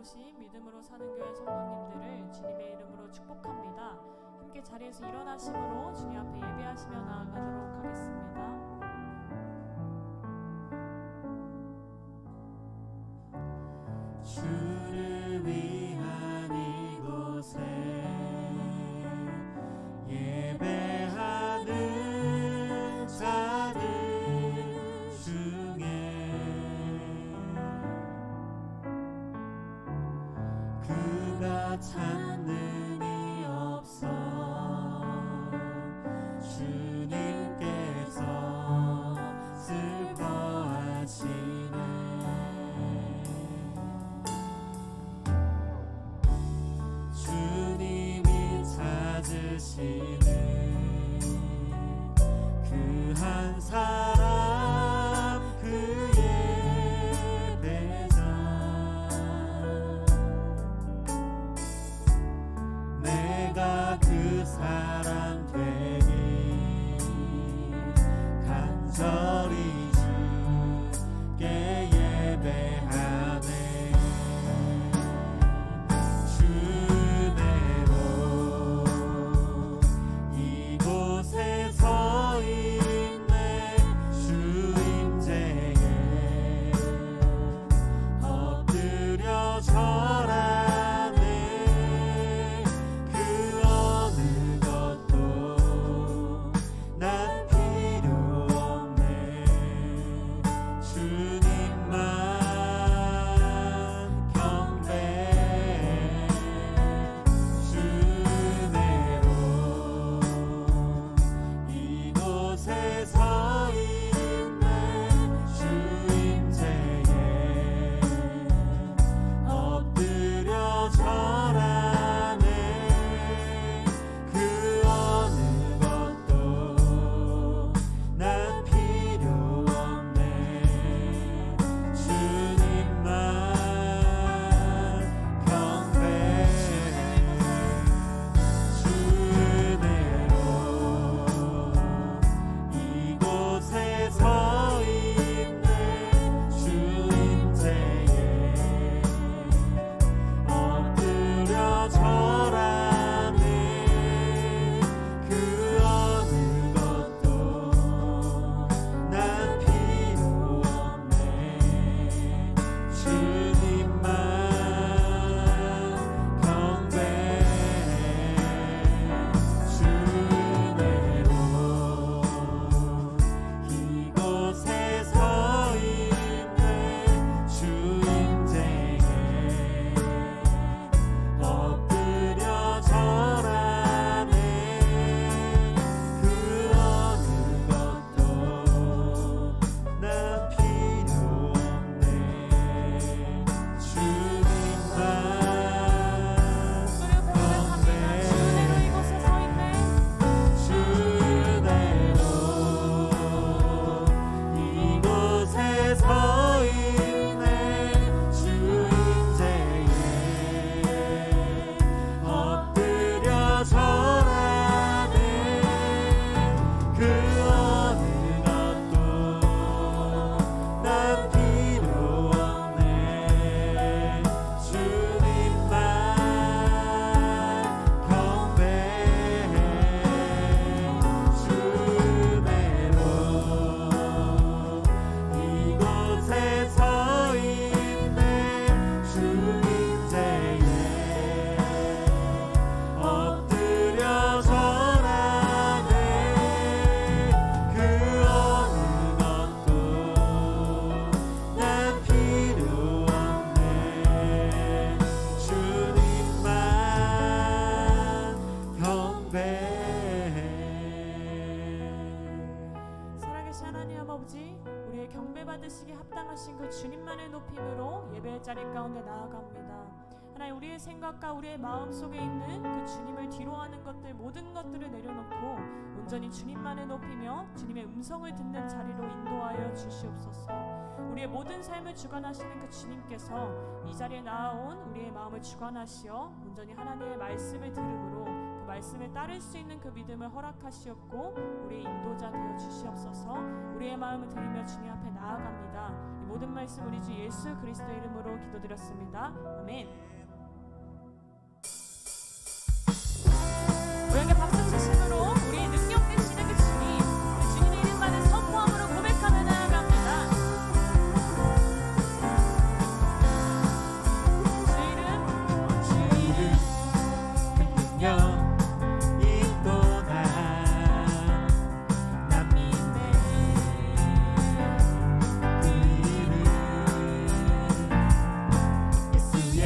나오신 믿음으로 사는 교회 성도님들을 주님의 이름으로 축복합니다. 함께 자리에서 일어나심으로 주님 앞에 예배하시며 나아가도록 하겠습니다. 주를 위한 이곳에 예배하는 자들 중에 그가 찾는 이 없어 주님께서 슬퍼하시네. 주님이 찾으시는 그 한 사람 그의 배자 내가 그 사람 되길 간절히 주께 예배하네. 받으시기 합당하신 그 주님만을 높임으로 예배의 자리 가운데 나아갑니다. 하나님, 우리의 생각과 우리의 마음 속에 있는 그 주님을 뒤로하는 것들, 모든 것들을 내려놓고 온전히 주님만을 높이며 주님의 음성을 듣는 자리로 인도하여 주시옵소서. 우리의 모든 삶을 주관하시는 그 주님께서 이 자리에 나아온 우리의 마음을 주관하시어 온전히 하나님의 말씀을 들음으로 그 말씀을 따를 수 있는 그 믿음을 허락하시옵고 우리의 인도자 되어 주시옵소서. 우리의 마음을 들이며 주님 앞에 나아갑니다. 모든 말씀 우리 주 예수 그리스도의 이름으로 기도드렸습니다. 아멘. 우리 함께 박수 치심으로 우리의 능력 되시는 그 주님, 그 주님의 이름만을 선포함으로 고백하며 나아갑니다. 주 이름 큰 능력 있도다 난 믿네 그 이름 예수의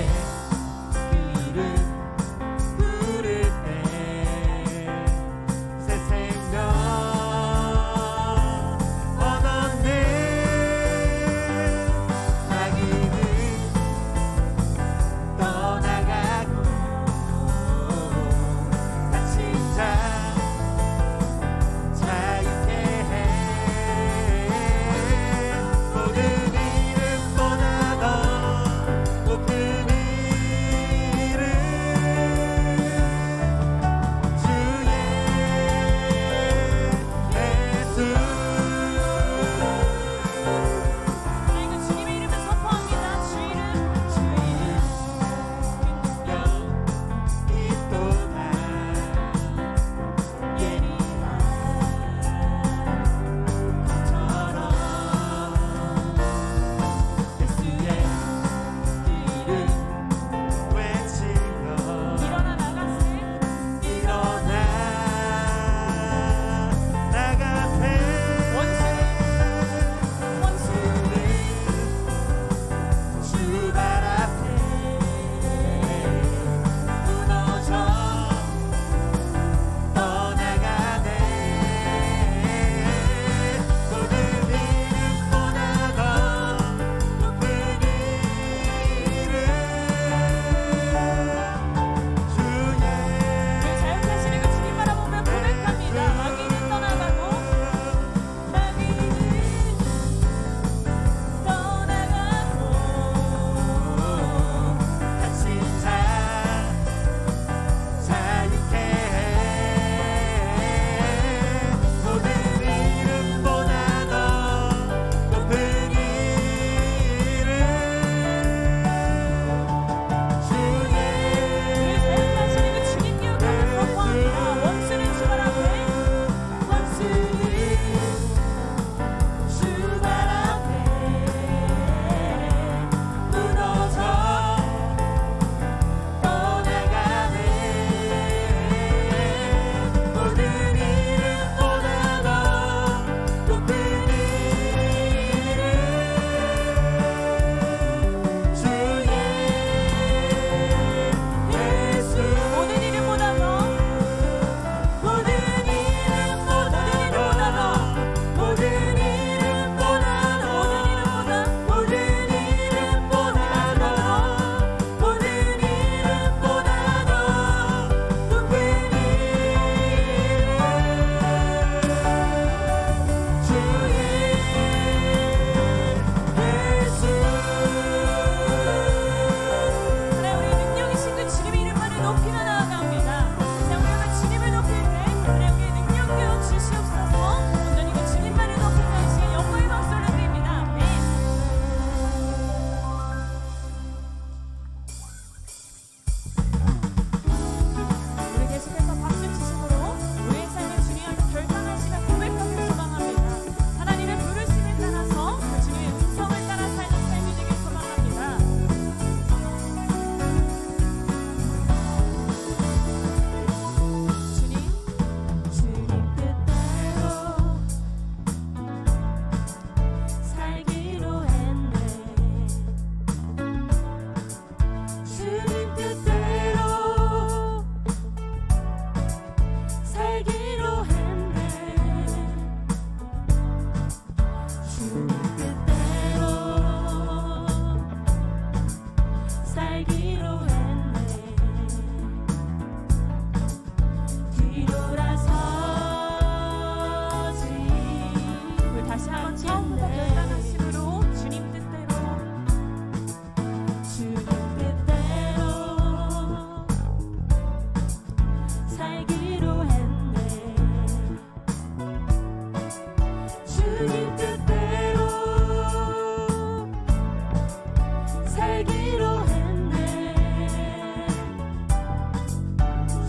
살기로 했네.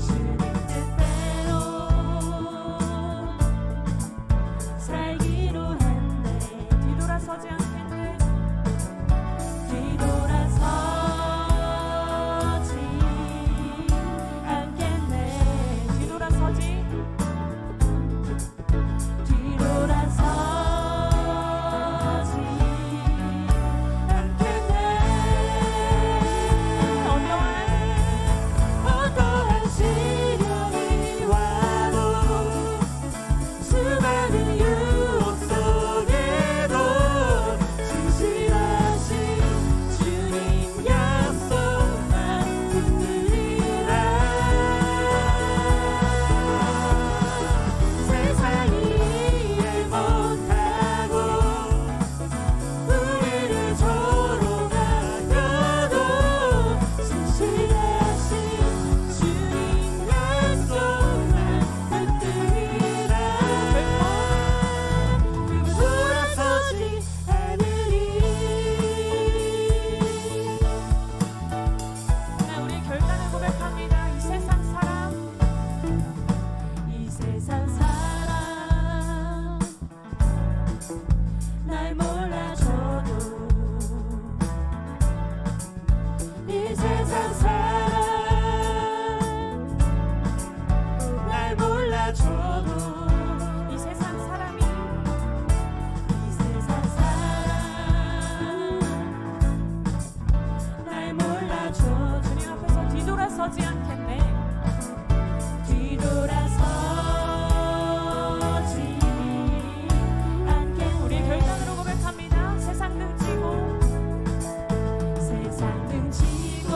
주님 뜻대로 살기로 했네. 뒤돌아서지 않겠네. 뒤돌아서지 않겠네. 뒤돌아서지 않겠네. 어떠한 시련이 와도 수많은 유혹 속에도 신실하신 주님 약속만 붙들리라. 세상이 이해 못하고 우리를 조롱하여도 신실하신 주님 약속만 붙들리라. 돌아서지 않으리. 하나님 우리 결단을 고백합니다. 이 세상 사람 이 세상 사람 날 몰라줘도 이 세상 사람 날 몰라줘도 이 세상 사람이 이 세상 사람 날 몰라줘도 주님 앞에서 뒤돌아서지 않겠네. 뒤돌아서지 않겠네. 우리 결단으로 고백합니다. 세상 등지고 세상 등지고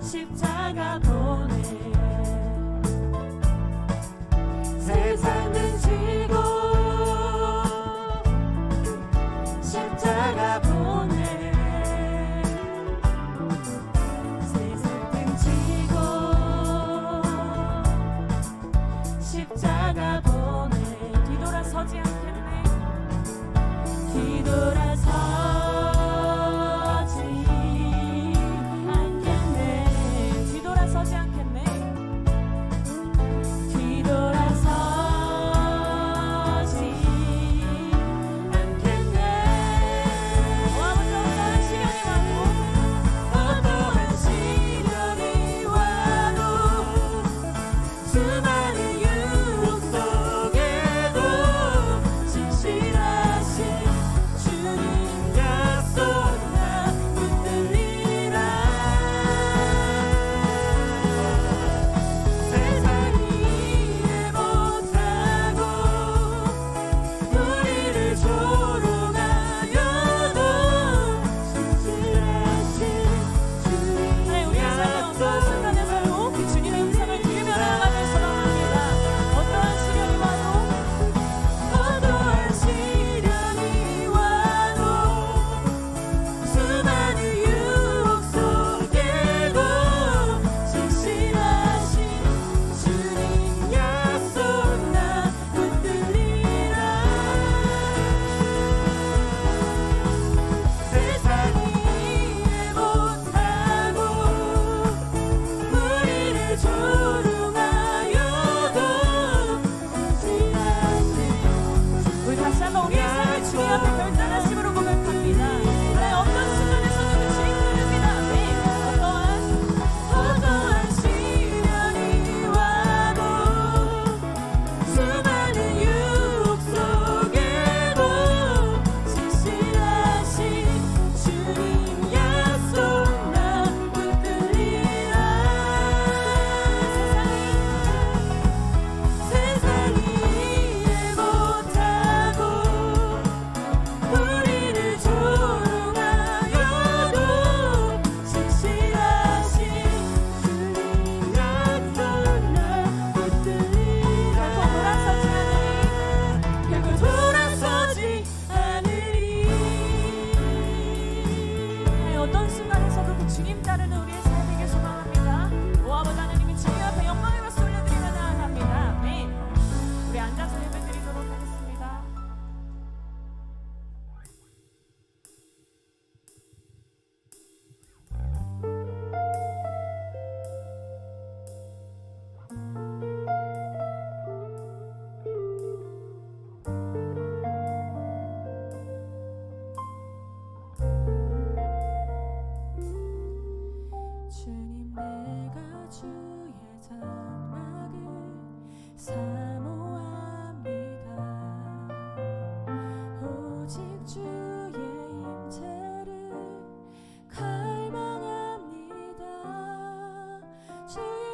십자가 보내. 세상 등지고 십자가 보내.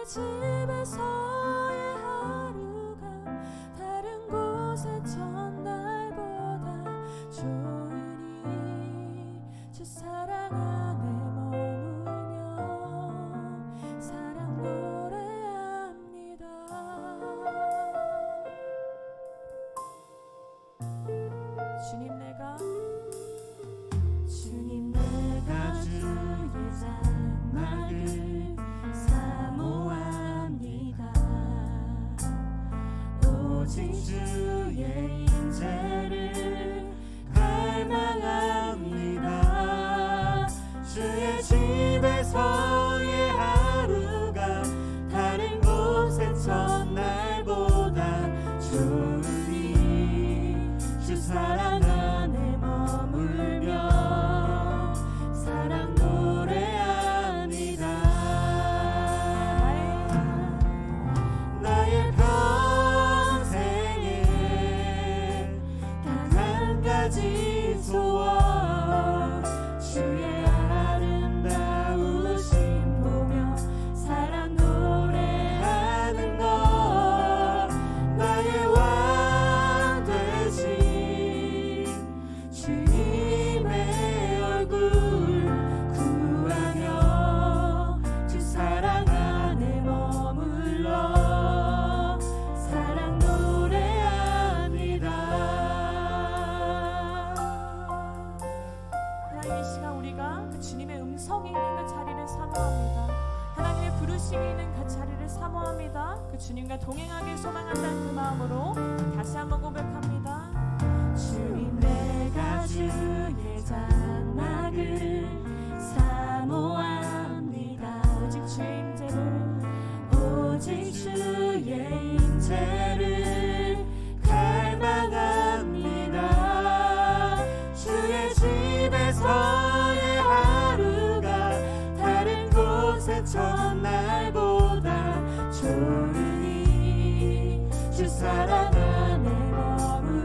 집에서의 하루가 다른 곳의 첫날보다 좋으니 주 사랑 안에 머물며 사랑 노래합니다. 주님 내가 주의 장막을 사모합니다. 오직 주의 인재를 갈망합니다. 주의 집에서의 하루가 다른 곳의 첫날보다 좋으니 주 사랑 안에 머물며 사랑 노래합니다. 나의 평생에 단 한 가지 소원 주의 아름다우심 보며 사랑 노래하는 것 나의 왕 되신 주님의 얼굴 구하며 주 사랑 안에 머물러 사랑 노래합니다. 하나님 이 시간 우리가 그 주님의 음성이 있는 그 자리를 사모합니다. 하나님의 부르심이 있는 그 자리를 사모합니다. 그 주님과 동행하길 소망한다는 그 마음으로 다시 한번 고백합니다. 주님 내가 주의 장막을 사모합니다. 오직 주의 임재를 오직 주의 인재를 갈망합니다. 주의 집에서의 하루가 다른 곳의 첫날보다 좋으니 주 사랑 안에 머물러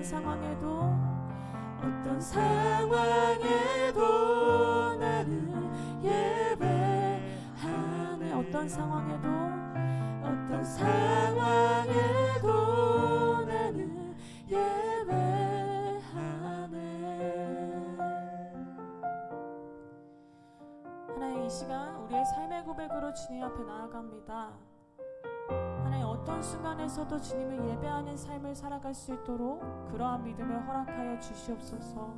상황에도 어떤 상황에도 나는 예배하네. 어떤 상황에도 어떤 상황에도 나는 예배하네. 하나님, 이 시간 우리의 삶의 고백으로 주님 앞에 나아갑니다. 하나님, 어떤 순간에서도 주님을 예배하는 삶을 살아갈 수 있도록 그러한 믿음을 허락하여 주시옵소서.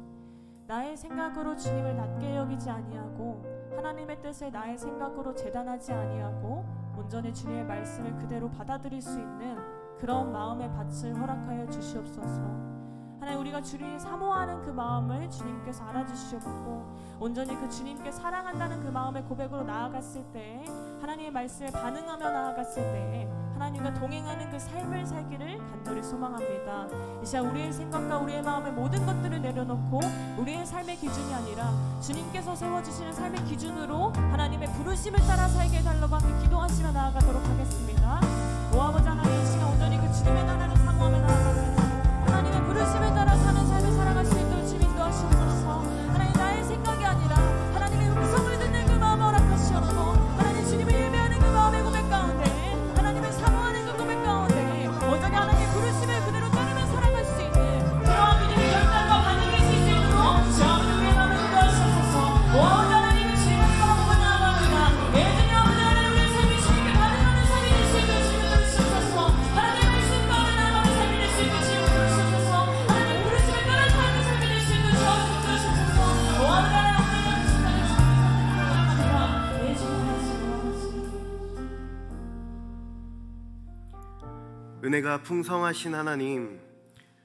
나의 생각으로 주님을 낮게 여기지 아니하고 하나님의 뜻을 나의 생각으로 재단하지 아니하고 온전히 주님의 말씀을 그대로 받아들일 수 있는 그런 마음의 밭을 허락하여 주시옵소서. 하나님, 우리가 주님을 사모하는 그 마음을 주님께서 알아주시옵고 온전히 그 주님께 사랑한다는 그 마음의 고백으로 나아갔을 때, 하나님의 말씀에 반응하며 나아갔을 때 하나님과 동행하는 그 삶을 살기를 간절히 소망합니다. 이 시간 우리의 생각과 우리의 마음의 모든 것들을 내려놓고 우리의 삶의 기준이 아니라 주님께서 세워주시는 삶의 기준으로 하나님의 부르심을 따라 살게 해달라고 함께 기도하시며 나아가도록 하겠습니다. 오 아버지 하나님, 이 시간 온전히 그 주님의 나라를 사모하며 나아갑니다. 하나님의 부르심을 따라 사는 삶을 살아갈 수 있도록 주님 도와주시옵소서. 하나님, 나의 생각이 아니라 하나님의 음성을 듣는 그 마음 허락하시옵고 하나님 주님을 예배하는 그 마음의 고백 가운데 하나님을 사모하는 그 고백 가운데 온전히 하나님의 부르심을 그대로 따르며 살아갈 수 있는 그러한 믿음의 결단과 반응이 있을 수 있도록 저하는 우리의 마음을 도와주시옵소서. 오 아버지 하나님, 주님을 사모하고 나아갑니다. 예전에 아버지 하나님, 우리의 삶이 주님께 반응하는 삶이 될 수 있도록 주님 도와주시옵소서. 하나님의 말씀 가운데 나아가는 삶이 될 수 있도록 주님 도와주시옵소서. 하나님의 부르심을 따라 사는 삶이 될 수 있도록 저하는 도와주시옵소서. 오 아버지 하나님, 은혜가 풍성하신 하나님,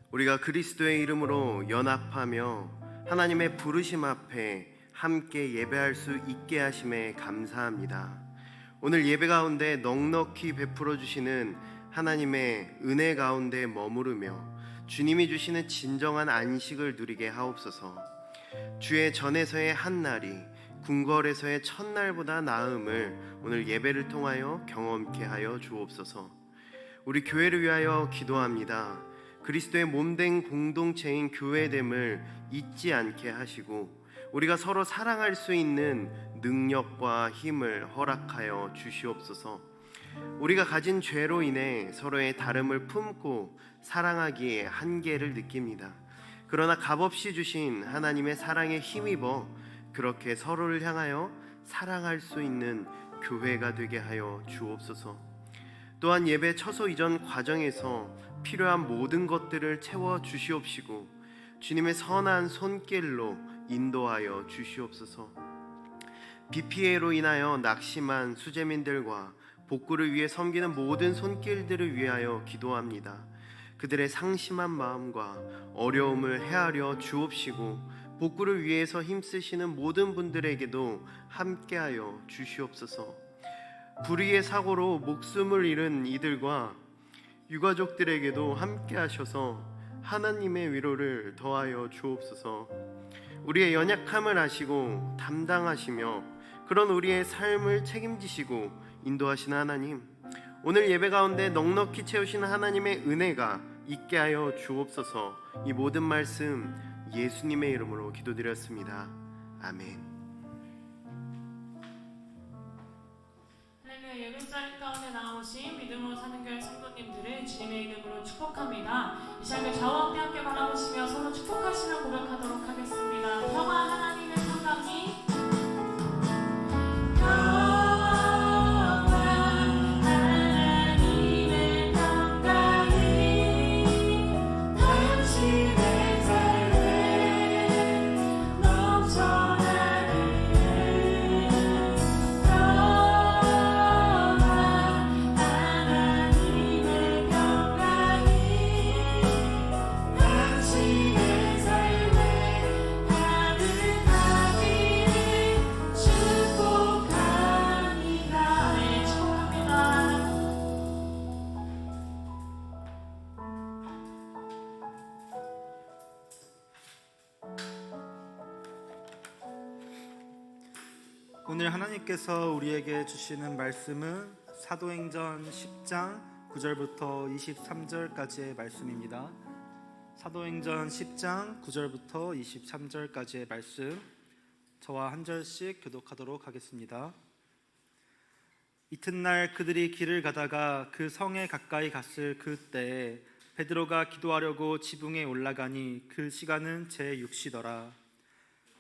우리가 그리스도의 이름으로 연합하며 하나님의 부르심 앞에 함께 예배할 수 있게 하심에 감사합니다. 오늘 예배 가운데 넉넉히 베풀어 주시는 하나님의 은혜 가운데 머무르며 주님이 주시는 진정한 안식을 누리게 하옵소서. 주의 전에서의 한날이 궁궐에서의 첫날보다 나음을 오늘 예배를 통하여 경험케 하여 주옵소서. 우리 교회를 위하여 기도합니다. 그리스도의 몸된 공동체인 교회됨을 잊지 않게 하시고 우리가 서로 사랑할 수 있는 능력과 힘을 허락하여 주시옵소서. 우리가 가진 죄로 인해 서로의 다름을 품고 사랑하기에 한계를 느낍니다. 그러나 값없이 주신 하나님의 사랑에 힘입어 그렇게 서로를 향하여 사랑할 수 있는 교회가 되게 하여 주옵소서. 또한 예배 처소 이전 과정에서 필요한 모든 것들을 채워 주시옵시고 주님의 선한 손길로 인도하여 주시옵소서. 비 피해로 인하여 낙심한 수재민들과 복구를 위해 섬기는 모든 손길들을 위하여 기도합니다. 그들의 상심한 마음과 어려움을 헤아려 주옵시고 복구를 위해서 힘쓰시는 모든 분들에게도 함께하여 주시옵소서. 불의의 사고로 목숨을 잃은 이들과 유가족들에게도 함께 하셔서 하나님의 위로를 더하여 주옵소서. 우리의 연약함을 아시고 담당하시며 그런 우리의 삶을 책임지시고 인도하시는 하나님, 오늘 예배 가운데 넉넉히 채우시는 하나님의 은혜가 있게 하여 주옵소서. 이 모든 말씀 예수님의 이름으로 기도드렸습니다. 아멘. 예배자리 가운데 나오신 믿음으로 사는 교회 성도님들을 주님의 이름으로 축복합니다. 이 시간에 저와 함께 바라보시며 서로 축복하시며 고백하도록 하겠습니다. 평화 하나님의 평강이 오늘 하나님께서 우리에게 주시는 말씀은 사도행전 10장 9절부터 23절까지의 말씀입니다. 사도행전 10장 9절부터 23절까지의 말씀, 저와 한 절씩 교독하도록 하겠습니다. 이튿날 그들이 길을 가다가 그 성에 가까이 갔을 그때에 베드로가 기도하려고 지붕에 올라가니 그 시간은 제6시더라.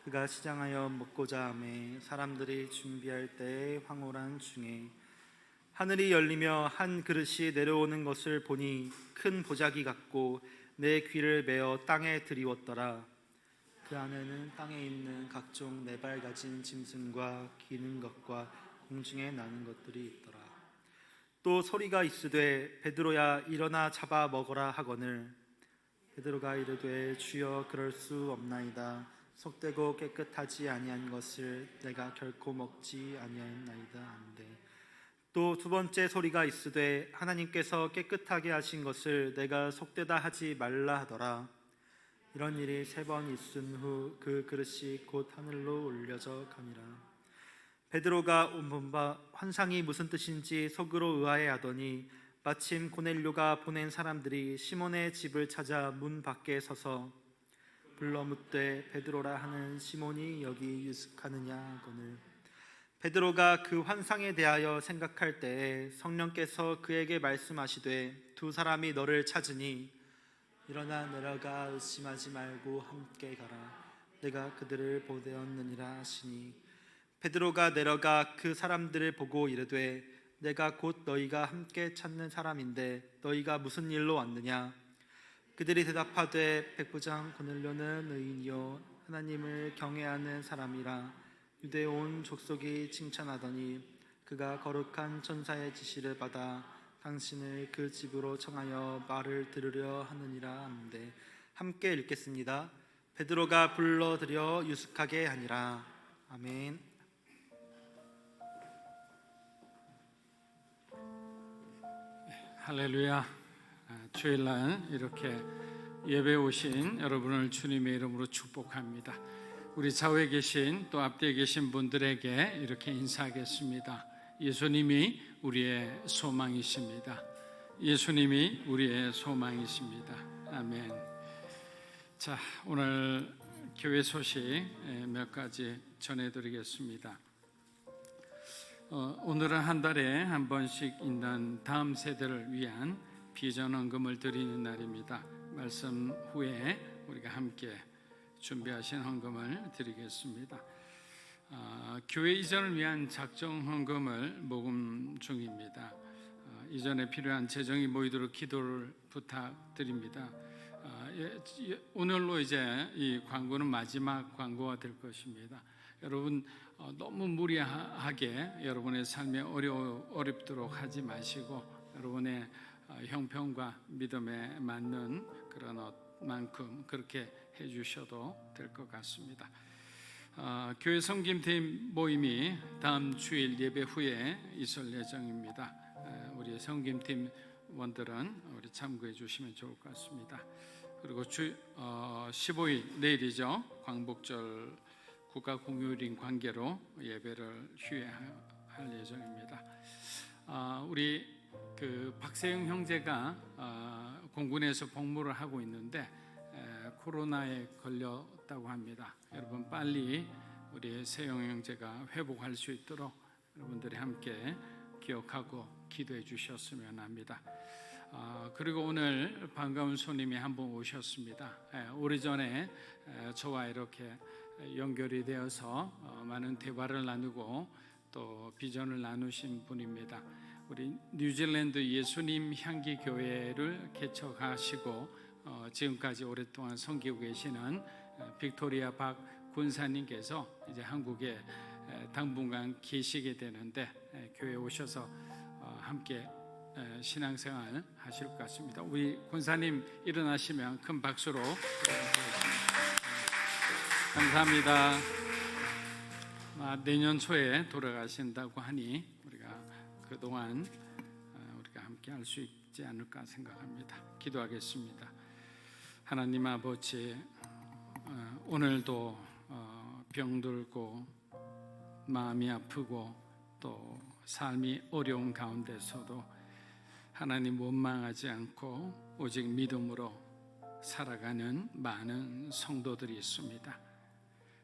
그가 시장하여 먹고자 하매 사람들이 준비할 때에 황홀한 중에 하늘이 열리며 한 그릇이 내려오는 것을 보니 큰 보자기 같고 내 귀를 메어 땅에 들이웠더라. 그 안에는 땅에 있는 각종 네 발 가진 짐승과 기는 것과 공중에 나는 것들이 있더라. 또 소리가 있으되 베드로야 일어나 잡아 먹어라 하거늘 베드로가 이르되 주여 그럴 수 없나이다. 속되고 깨끗하지 아니한 것을 내가 결코 먹지 아니하였나이다 한데 또 두 번째 소리가 있으되 하나님께서 깨끗하게 하신 것을 내가 속되다 하지 말라 하더라. 이런 일이 3번 있은 후 그 그릇이 곧 하늘로 올려져 가니라. 베드로가 온 바 환상이 무슨 뜻인지 속으로 의아해하더니 마침 고넬료가 보낸 사람들이 시몬의 집을 찾아 문 밖에 서서 불러 묻되 베드로라 하는 시몬이 여기 유숙하느냐 하거늘 베드로가 그 환상에 대하여 생각할 때에 성령께서 그에게 말씀하시되 두 사람이 너를 찾으니 일어나 내려가 의심하지 말고 함께 가라. 내가 그들을 보내었느니라 하시니 베드로가 내려가 그 사람들을 보고 이르되 내가 곧 너희가 함께 찾는 사람인데 너희가 무슨 일로 왔느냐. 그들이 대답하되 백부장 고넬료는 의인이요 하나님을 경외하는 사람이라 유대 온 족속이 칭찬하더니 그가 거룩한 천사의 지시를 받아 당신을 그 집으로 청하여 말을 들으려 하느니라 하는데 함께 읽겠습니다. 베드로가 불러들여 유숙하게 하니라. 아멘. 할렐루야. 주일날 이렇게 예배 오신 여러분을 주님의 이름으로 축복합니다. 우리 좌우에 계신 또 앞뒤에 계신 분들에게 이렇게 인사하겠습니다. 예수님이 우리의 소망이십니다. 예수님이 우리의 소망이십니다. 아멘. 자, 오늘 교회 소식 몇 가지 전해드리겠습니다. 오늘은 한 달에 한 번씩 있는 다음 세대를 위한 비전 헌금을 드리는 날입니다. 말씀 후에 우리가 함께 준비하신 헌금을 드리겠습니다. 교회 이전을 위한 작정 헌금을 모금 중입니다. 이전에 필요한 재정이 모이도록 기도를 부탁드립니다. 오늘로 이제 이 광고는 마지막 광고가 될 것입니다. 여러분 너무 무리하게 여러분의 삶에 어렵도록 하지 마시고 여러분의 형편과 믿음에 맞는 그런 만큼 그렇게 해주셔도 될 것 같습니다. 교회 섬김팀 모임이 다음 주일 예배 후에 있을 예정입니다. 우리 섬김팀 원들은 우리 참고해 주시면 좋을 것 같습니다. 그리고 15일 내일이죠. 광복절 국가 공휴일인 관계로 예배를 휴회할 예정입니다. 우리 그 박세영 형제가 공군에서 복무를 하고 있는데 코로나에 걸렸다고 합니다. 여러분 빨리 우리 세영 형제가 회복할 수 있도록 여러분들이 함께 기억하고 기도해 주셨으면 합니다. 그리고 오늘 반가운 손님이 한 분 오셨습니다. 오래전에 저와 이렇게 연결이 되어서 많은 대화를 나누고 또 비전을 나누신 분입니다. 우리 뉴질랜드 예수님 향기 교회를 개척하시고 지금까지 오랫동안 섬기고 계시는 빅토리아 박 군사님께서 이제 한국에 당분간 계시게 되는데 교회에 오셔서 함께 신앙생활 하실 것 같습니다. 우리 군사님 일어나시면 큰 박수로 감사합니다. 내년 초에 돌아가신다고 하니 우리가 그동안 우리가 함께 할 수 있지 않을까 생각합니다. 기도하겠습니다. 하나님 아버지, 오늘도 병들고 마음이 아프고 또 삶이 어려운 가운데서도 하나님 원망하지 않고 오직 믿음으로 살아가는 많은 성도들이 있습니다.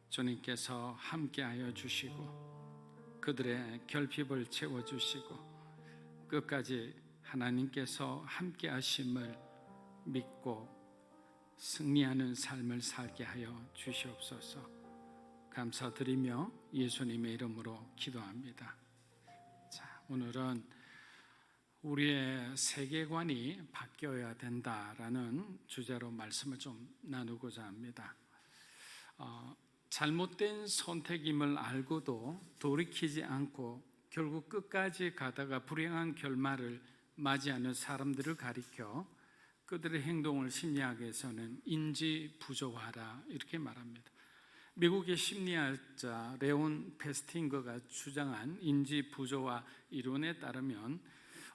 주님께서 함께하여 주시고 그들의 결핍을 채워주시고 끝까지 하나님께서 함께하심을 믿고 승리하는 삶을 살게 하여 주시옵소서. 감사드리며 예수님의 이름으로 기도합니다. 자, 오늘은 우리의 세계관이 바뀌어야 된다라는 주제로 말씀을 좀 나누고자 합니다. 잘못된 선택임을 알고도 돌이키지 않고 결국 끝까지 가다가 불행한 결말을 맞이하는 사람들을 가리켜 그들의 행동을 심리학에서는 인지 부조화라 이렇게 말합니다. 미국의 심리학자 레온 페스팅거가 주장한 인지 부조화 이론에 따르면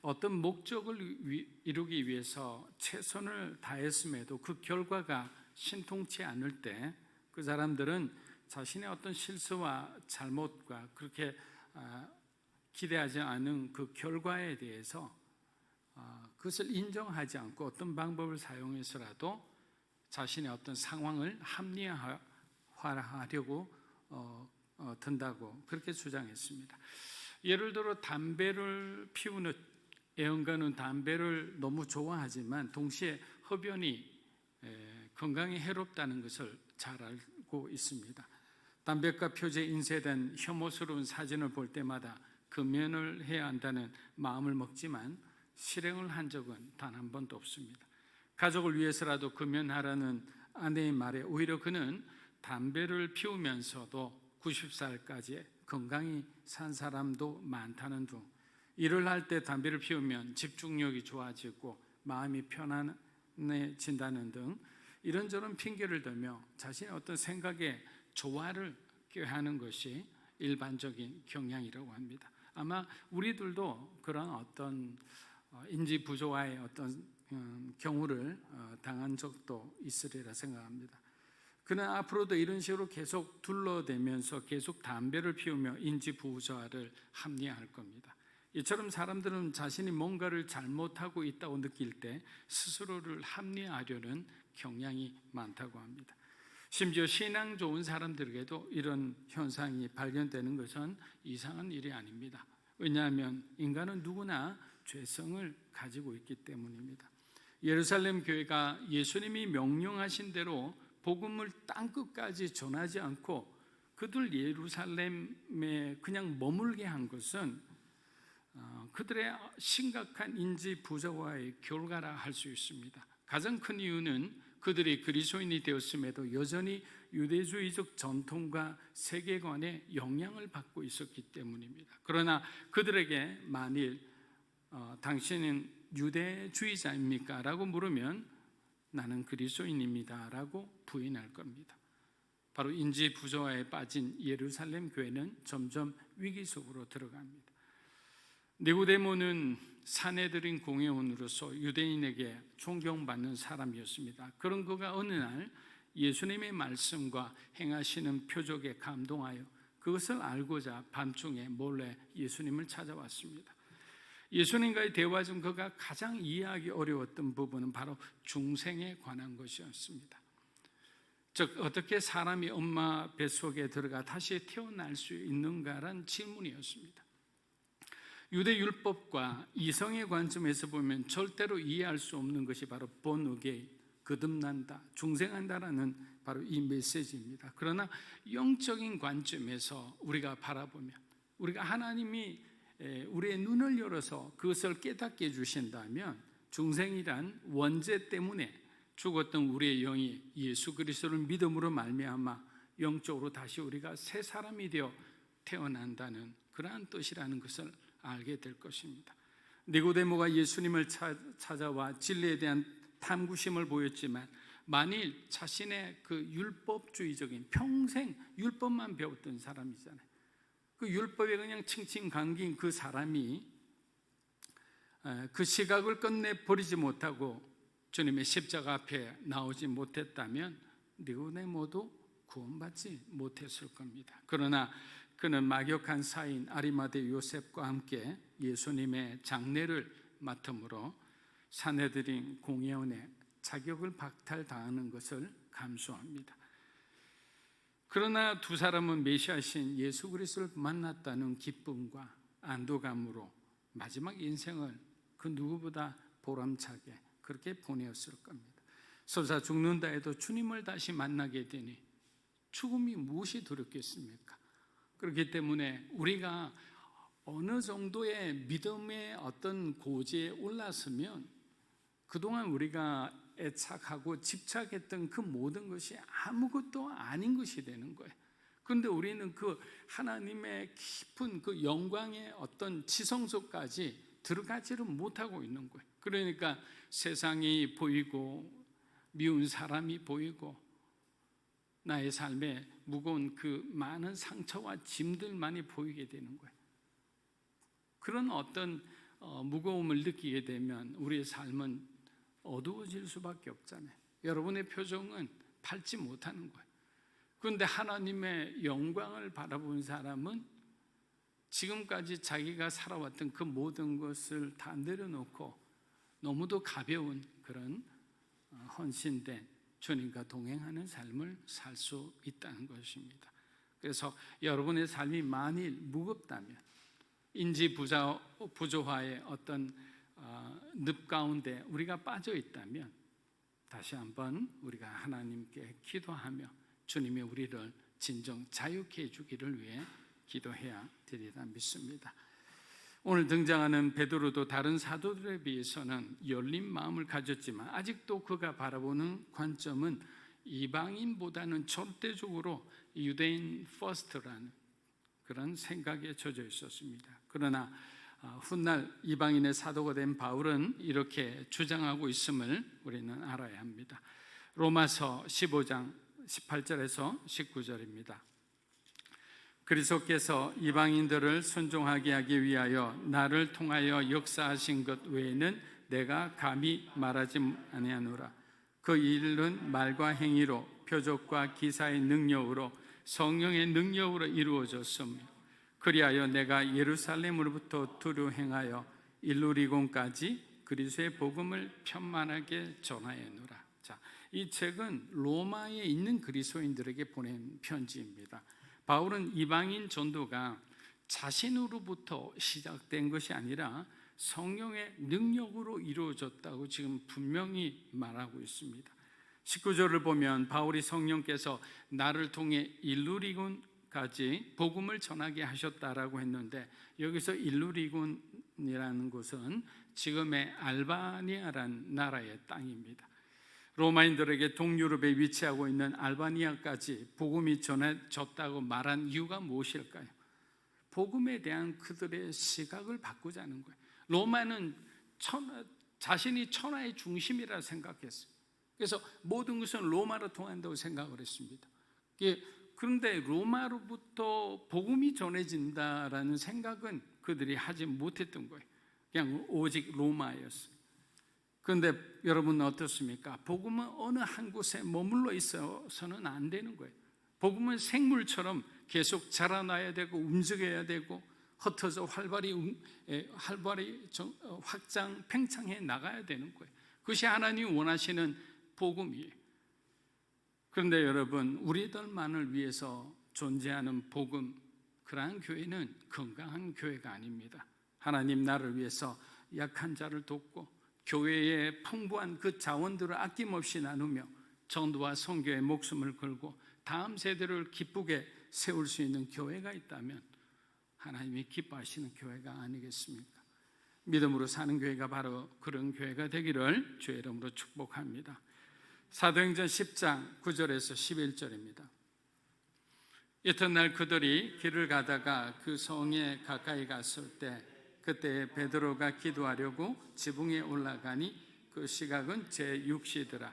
어떤 목적을 이루기 위해서 최선을 다했음에도 그 결과가 신통치 않을 때 그 사람들은 자신의 어떤 실수와 잘못과 그렇게 기대하지 않은 그 결과에 대해서 그것을 인정하지 않고 어떤 방법을 사용해서라도 자신의 어떤 상황을 합리화하려고 든다고 그렇게 주장했습니다. 예를 들어 담배를 피우는 애연가는 담배를 너무 좋아하지만 동시에 흡연이 건강에 해롭다는 것을 잘 알고 있습니다. 담배가 표지에 인쇄된 혐오스러운 사진을 볼 때마다 금연을 해야 한다는 마음을 먹지만 실행을 한 적은 단 한 번도 없습니다. 가족을 위해서라도 금연하라는 아내의 말에 오히려 그는 담배를 피우면서도 90살까지 건강히 산 사람도 많다는 둥, 일을 할 때 담배를 피우면 집중력이 좋아지고 마음이 편안해진다는 등 이런저런 핑계를 대며 자신의 어떤 생각에 조화를 꾀하는 것이 일반적인 경향이라고 합니다. 아마 우리들도 그런 어떤 인지 부조화의 어떤 경우를 당한 적도 있으리라 생각합니다. 그러나 앞으로도 이런 식으로 계속 둘러대면서 계속 담배를 피우며 인지 부조화를 합리화할 겁니다. 이처럼 사람들은 자신이 뭔가를 잘못하고 있다고 느낄 때 스스로를 합리화하려는 경향이 많다고 합니다. 심지어 신앙 좋은 사람들에게도 이런 현상이 발견되는 것은 이상한 일이 아닙니다. 왜냐하면 인간은 누구나 죄성을 가지고 있기 때문입니다. 예루살렘 교회가 예수님이 명령하신 대로 복음을 땅끝까지 전하지 않고 그들 예루살렘에 그냥 머물게 한 것은 그들의 심각한 인지 부조화의 결과라 할 수 있습니다. 가장 큰 이유는 그들이 그리스도인이 되었음에도 여전히 유대주의적 전통과 세계관에 영향을 받고 있었기 때문입니다. 그러나 그들에게 만일 당신은 유대주의자입니까? 라고 물으면 나는 그리스도인입니다 라고 부인할 겁니다. 바로 인지 부조화에 빠진 예루살렘 교회는 점점 위기 속으로 들어갑니다. 니고데모는 산헤드린 공회원으로서 유대인에게 존경받는 사람이었습니다. 그런 그가 어느 날 예수님의 말씀과 행하시는 표적에 감동하여 그것을 알고자 밤중에 몰래 예수님을 찾아왔습니다. 예수님과의 대화 중 그가 가장 이해하기 어려웠던 부분은 바로 중생에 관한 것이었습니다. 즉 어떻게 사람이 엄마 뱃속에 들어가 다시 태어날 수 있는가란 질문이었습니다. 유대 율법과 이성의 관점에서 보면 절대로 이해할 수 없는 것이 바로 born again, 거듭난다, 중생한다라는 바로 이 메시지입니다. 그러나 영적인 관점에서 우리가 바라보면 우리가 하나님이 우리의 눈을 열어서 그것을 깨닫게 해주신다면 중생이란 원죄 때문에 죽었던 우리의 영이 예수 그리스도를 믿음으로 말미암아 영적으로 다시 우리가 새 사람이 되어 태어난다는 그러한 뜻이라는 것을 알게 될 것입니다. 니고데모가 예수님을 찾아와 진리에 대한 탐구심을 보였지만 만일 자신의 그 율법주의적인 평생 율법만 배웠던 사람이잖아요. 그 율법에 그냥 칭칭 감긴 그 사람이 그 시각을 끝내버리지 못하고 주님의 십자가 앞에 나오지 못했다면 니고데모도 구원받지 못했을 겁니다. 그러나 그는 막역한 사인 아리마대 요셉과 함께 예수님의 장례를 맡음으로 산헤드린 공회원에 자격을 박탈당하는 것을 감수합니다. 그러나 두 사람은 메시아신 예수 그리스도를 만났다는 기쁨과 안도감으로 마지막 인생을 그 누구보다 보람차게 그렇게 보내었을 겁니다. 설사 죽는다 해도 주님을 다시 만나게 되니 죽음이 무엇이 두렵겠습니까? 그렇기 때문에 우리가 어느 정도의 믿음의 어떤 고지에 올랐으면 그동안 우리가 애착하고 집착했던 그 모든 것이 아무것도 아닌 것이 되는 거예요. 그런데 우리는 그 하나님의 깊은 그 영광의 어떤 지성소까지 들어가지를 못하고 있는 거예요. 그러니까 세상이 보이고 미운 사람이 보이고 나의 삶에 무거운 그 많은 상처와 짐들만이 보이게 되는 거예요. 그런 어떤 무거움을 느끼게 되면 우리의 삶은 어두워질 수밖에 없잖아요. 여러분의 표정은 밝지 못하는 거예요. 그런데 하나님의 영광을 바라본 사람은 지금까지 자기가 살아왔던 그 모든 것을 다 내려놓고 너무도 가벼운 그런 헌신된 주님과 동행하는 삶을 살 수 있다는 것입니다. 그래서 여러분의 삶이 만일 무겁다면, 인지 부조화의 어떤 늪 가운데 우리가 빠져 있다면 다시 한번 우리가 하나님께 기도하며 주님이 우리를 진정 자유케 해주기를 위해 기도해야 되리라 믿습니다. 오늘 등장하는 베드로도 다른 사도들에 비해서는 열린 마음을 가졌지만 아직도 그가 바라보는 관점은 이방인보다는 절대적으로 유대인 퍼스트라는 그런 생각에 젖어 있었습니다. 그러나 훗날 이방인의 사도가 된 바울은 이렇게 주장하고 있음을 우리는 알아야 합니다. 로마서 15장 18절에서 19절입니다. 그리스도께서 이방인들을 순종하게 하기 위하여 나를 통하여 역사하신 것 외에는 내가 감히 말하지 아니하노라. 그 일은 말과 행위로 표적과 기사의 능력으로 성령의 능력으로 이루어졌으며 그리하여 내가 예루살렘으로부터 두루 행하여 일루리곤까지 그리스도의 복음을 편만하게 전하였노라. 자, 이 책은 로마에 있는 그리스도인들에게 보낸 편지입니다. 바울은 이방인 전도가 자신으로부터 시작된 것이 아니라 성령의 능력으로 이루어졌다고 지금 분명히 말하고 있습니다. 19절을 보면 바울이 성령께서 나를 통해 일루리곤까지 복음을 전하게 하셨다라고 했는데 여기서 일루리곤이라는 곳은 지금의 알바니아라는 나라의 땅입니다. 로마인들에게 동유럽에 위치하고 있는 알바니아까지 복음이 전해졌다고 말한 이유가 무엇일까요? 복음에 대한 그들의 시각을 바꾸자는 거예요. 로마는 자신이 천하의 중심이라 생각했어요. 그래서 모든 것은 로마로 통한다고 생각을 했습니다. 그런데 로마로부터 복음이 전해진다라는 생각은 그들이 하지 못했던 거예요. 그냥 오직 로마였어요. 그런데 여러분은 어떻습니까? 복음은 어느 한 곳에 머물러 있어서는 안 되는 거예요. 복음은 생물처럼 계속 자라나야 되고 움직여야 되고 흩어져 활발히 확장, 팽창해 나가야 되는 거예요. 그것이 하나님이 원하시는 복음이에요. 그런데 여러분, 우리들만을 위해서 존재하는 복음, 그러한 교회는 건강한 교회가 아닙니다. 하나님 나를 위해서 약한 자를 돕고 교회의 풍부한 그 자원들을 아낌없이 나누며 전도와 선교에 목숨을 걸고 다음 세대를 기쁘게 세울 수 있는 교회가 있다면 하나님이 기뻐하시는 교회가 아니겠습니까? 믿음으로 사는 교회가 바로 그런 교회가 되기를 주의 이름으로 축복합니다. 사도행전 10장 9절에서 11절입니다. 이튿날 그들이 길을 가다가 그 성에 가까이 갔을 때 그때 베드로가 기도하려고 지붕에 올라가니 그 시각은 제6시더라.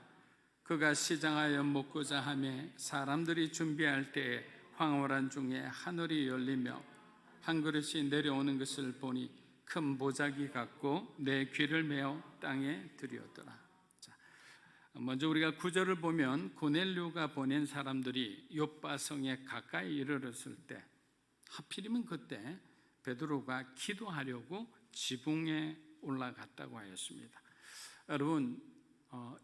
그가 시장하여 먹고자 하며 사람들이 준비할 때에 황홀한 중에 하늘이 열리며 한 그릇이 내려오는 것을 보니 큰 보자기 같고 내 귀를 메어 땅에 들이었더라. 자, 먼저 우리가 9절을 보면 고넬료가 보낸 사람들이 욥바성에 가까이 이르렀을 때 하필이면 그때 베드로가 기도하려고 지붕에 올라갔다고 하였습니다. 여러분,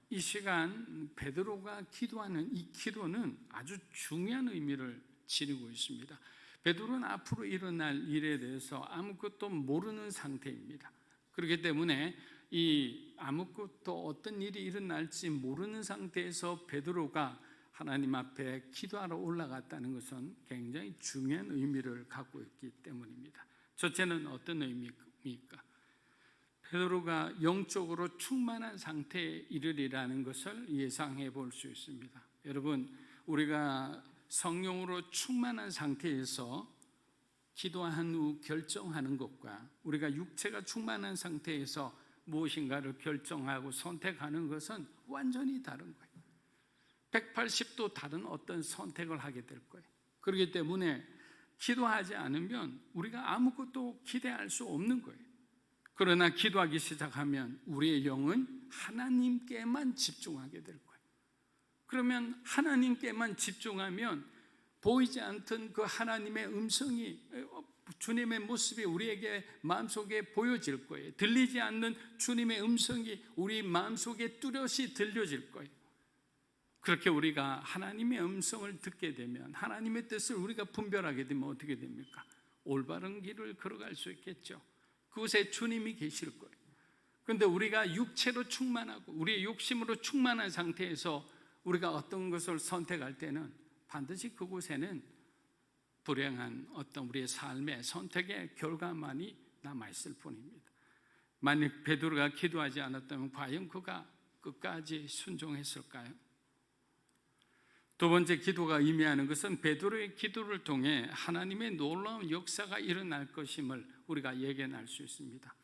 이 시간 베드로가 기도하는 이 기도는 아주 중요한 의미를 지니고 있습니다. 베드로는 앞으로 일어날 일에 대해서 아무것도 모르는 상태입니다. 그렇기 때문에 이 아무것도 어떤 일이 일어날지 모르는 상태에서 베드로가 하나님 앞에 기도하러 올라갔다는 것은 굉장히 중요한 의미를 갖고 있기 때문입니다. 첫째는 어떤 의미입니까? 베드로가 영적으로 충만한 상태에 이르리라는 것을 예상해 볼 수 있습니다. 여러분, 우리가 성령으로 충만한 상태에서 기도한 후 결정하는 것과 우리가 육체가 충만한 상태에서 무엇인가를 결정하고 선택하는 것은 완전히 다른 거예요. 180도 다른 어떤 선택을 하게 될 거예요. 그렇기 때문에 기도하지 않으면 우리가 아무것도 기대할 수 없는 거예요. 그러나 기도하기 시작하면 우리의 영은 하나님께만 집중하게 될 거예요. 그러면 하나님께만 집중하면 보이지 않던 그 하나님의 음성이, 주님의 모습이 우리에게 마음속에 보여질 거예요. 들리지 않는 주님의 음성이 우리 마음속에 뚜렷이 들려질 거예요. 그렇게 우리가 하나님의 음성을 듣게 되면, 하나님의 뜻을 우리가 분별하게 되면 어떻게 됩니까? 올바른 길을 걸어갈 수 있겠죠. 그곳에 주님이 계실 거예요. 그런데 우리가 육체로 충만하고 우리의 욕심으로 충만한 상태에서 우리가 어떤 것을 선택할 때는 반드시 그곳에는 불행한 어떤 우리의 삶의 선택의 결과만이 남아있을 뿐입니다. 만약 베드로가 기도하지 않았다면 과연 그가 끝까지 순종했을까요? 두 번째, 기도가 의미하는 것은 베드로의 기도를 통해 하나님의 놀라운 역사가 일어날 것임을 우리가 예견할 수 있습니다.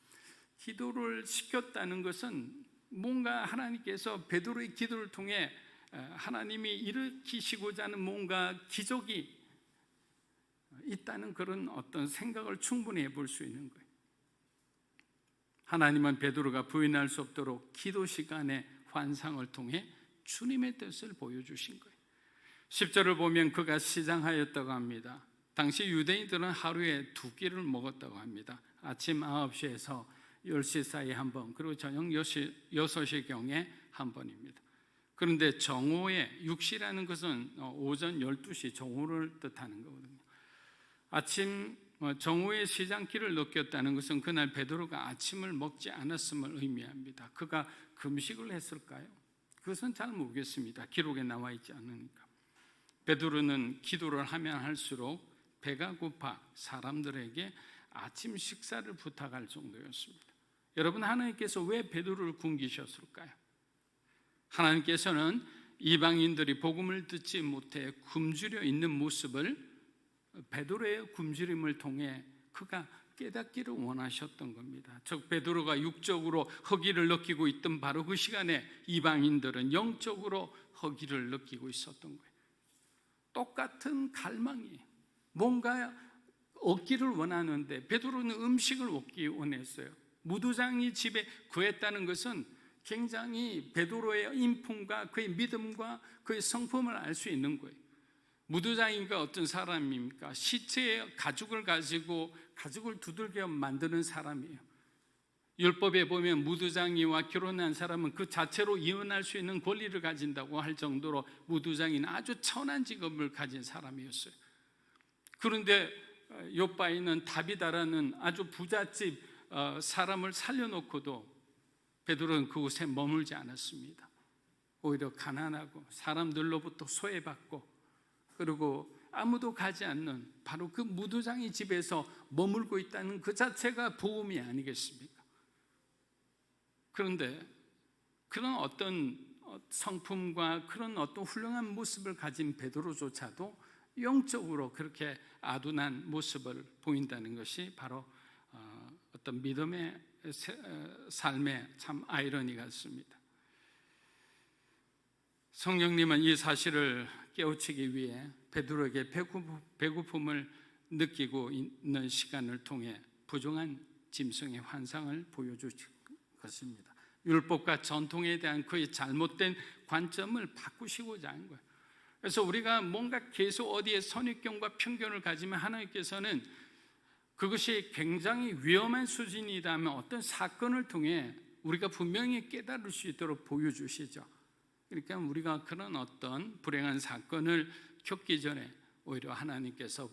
기도를 시켰다는 것은 뭔가 하나님께서 베드로의 기도를 통해 하나님이 일으키시고자 하는 뭔가 기적이 있다는 그런 어떤 생각을 충분히 해볼 수 있는 거예요. 하나님은 베드로가 부인할 수 없도록 기도 시간의 환상을 통해 주님의 뜻을 보여주신 거예요. 10절을 보면 그가 시장하였다고 합니다. 당시 유대인들은 하루에 2끼를 먹었다고 합니다. 아침 9시에서 10시 사이에 한 번, 그리고 저녁 6시경에 한 번입니다. 그런데 정오에, 육시라는 것은 오전 12시 정오를 뜻하는 거거든요. 아침 정오에 시장길을 느꼈다는 것은 그날 베드로가 아침을 먹지 않았음을 의미합니다. 그가 금식을 했을까요? 그것은 잘 모르겠습니다. 기록에 나와 있지 않으니까. 베드로는 기도를 하면 할수록 배가 고파 사람들에게 아침 식사를 부탁할 정도였습니다. 여러분, 하나님께서 왜 베드로를 굶기셨을까요? 하나님께서는 이방인들이 복음을 듣지 못해 굶주려 있는 모습을 베드로의 굶주림을 통해 그가 깨닫기를 원하셨던 겁니다. 즉 베드로가 육적으로 허기를 느끼고 있던 바로 그 시간에 이방인들은 영적으로 허기를 느끼고 있었던 거예요. 똑같은 갈망이 뭔가 얻기를 원하는데 베드로는 음식을 얻기 원했어요. 무두장이 집에 구했다는 것은 굉장히 베드로의 인품과 그의 믿음과 그의 성품을 알 수 있는 거예요. 무두장이가 어떤 사람입니까? 시체의 가죽을 가지고 가죽을 두들겨 만드는 사람이에요. 율법에 보면 무두장이와 결혼한 사람은 그 자체로 이혼할 수 있는 권리를 가진다고 할 정도로 무두장이는 아주 천한 직업을 가진 사람이었어요. 그런데 욥바이는 다비다라는 아주 부잣집 사람을 살려놓고도 베드로는 그곳에 머물지 않았습니다. 오히려 가난하고 사람들로부터 소외받고 그리고 아무도 가지 않는 바로 그 무두장이 집에서 머물고 있다는 그 자체가 복음이 아니겠습니까? 그런데 그런 어떤 성품과 그런 어떤 훌륭한 모습을 가진 베드로조차도 영적으로 그렇게 아둔한 모습을 보인다는 것이 바로 어떤 믿음의 삶의 참 아이러니 같습니다. 성령님은 이 사실을 깨우치기 위해 베드로에게 배고픔을 느끼고 있는 시간을 통해 부정한 짐승의 환상을 보여주신 것입니다. 율법과 전통에 대한 그의 잘못된 관점을 바꾸시고자 하는 거예요. 그래서 우리가 뭔가 계속 어디에 선입견과 편견을 가지면 하나님께서는 그것이 굉장히 위험한 수준이라면 어떤 사건을 통해 우리가 분명히 깨달을 수 있도록 보여주시죠. 그러니까 우리가 그런 어떤 불행한 사건을 겪기 전에 오히려 하나님께서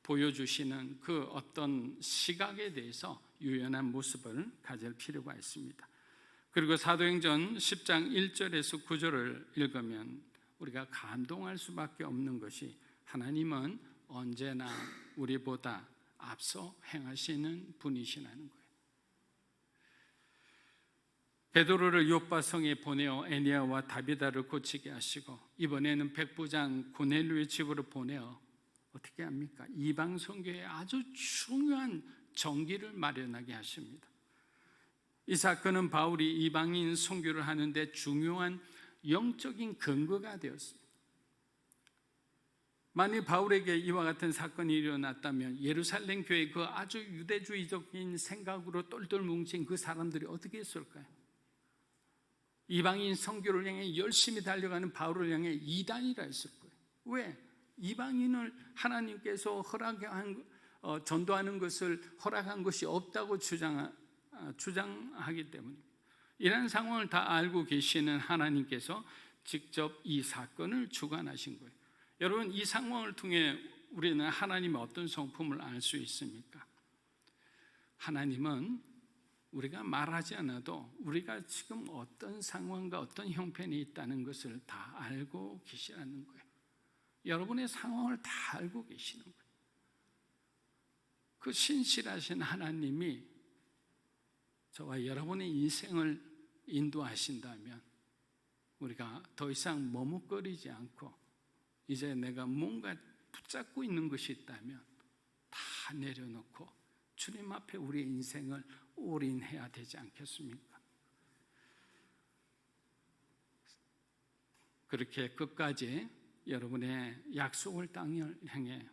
보여주시는 그 어떤 시각에 대해서 유연한 모습을 가질 필요가 있습니다. 그리고 사도행전 10장 1절에서 9절을 읽으면 우리가 감동할 수밖에 없는 것이 하나님은 언제나 우리보다 앞서 행하시는 분이시라는 거예요. 베드로를 요빠성에 보내어 에니아와 다비다를 고치게 하시고 이번에는 백부장 고넬료의 집으로 보내어 어떻게 합니까? 이방 선교에 아주 중요한 정기를 마련하게 하십니다. 이 사건은 바울이 이방인 선교를 하는데 중요한 영적인 근거가 되었습니다. 만일 바울에게 이와 같은 사건이 일어났다면 예루살렘 교회 그 아주 유대주의적인 생각으로 똘똘 뭉친 그 사람들이 어떻게 했을까요? 이방인 선교를 향해 열심히 달려가는 바울을 향해 이단이라 했을 거예요. 왜? 이방인을 하나님께서 전도하는 것을 허락한 것이 없다고 주장하기 때문입니다. 이런 상황을 다 알고 계시는 하나님께서 직접 이 사건을 주관하신 거예요. 여러분, 이 상황을 통해 우리는 하나님의 어떤 성품을 알 수 있습니까? 하나님은 우리가 말하지 않아도 우리가 지금 어떤 상황과 어떤 형편이 있다는 것을 다 알고 계시라는 거예요. 여러분의 상황을 다 알고 계시는 거예요. 그 신실하신 하나님이 저와 여러분의 인생을 인도하신다면 우리가 더 이상 머뭇거리지 않고 이제 내가 뭔가 붙잡고 있는 것이 있다면 다 내려놓고 주님 앞에 우리의 인생을 올인해야 되지 않겠습니까? 그렇게 끝까지 여러분의 약속을 땅을 향해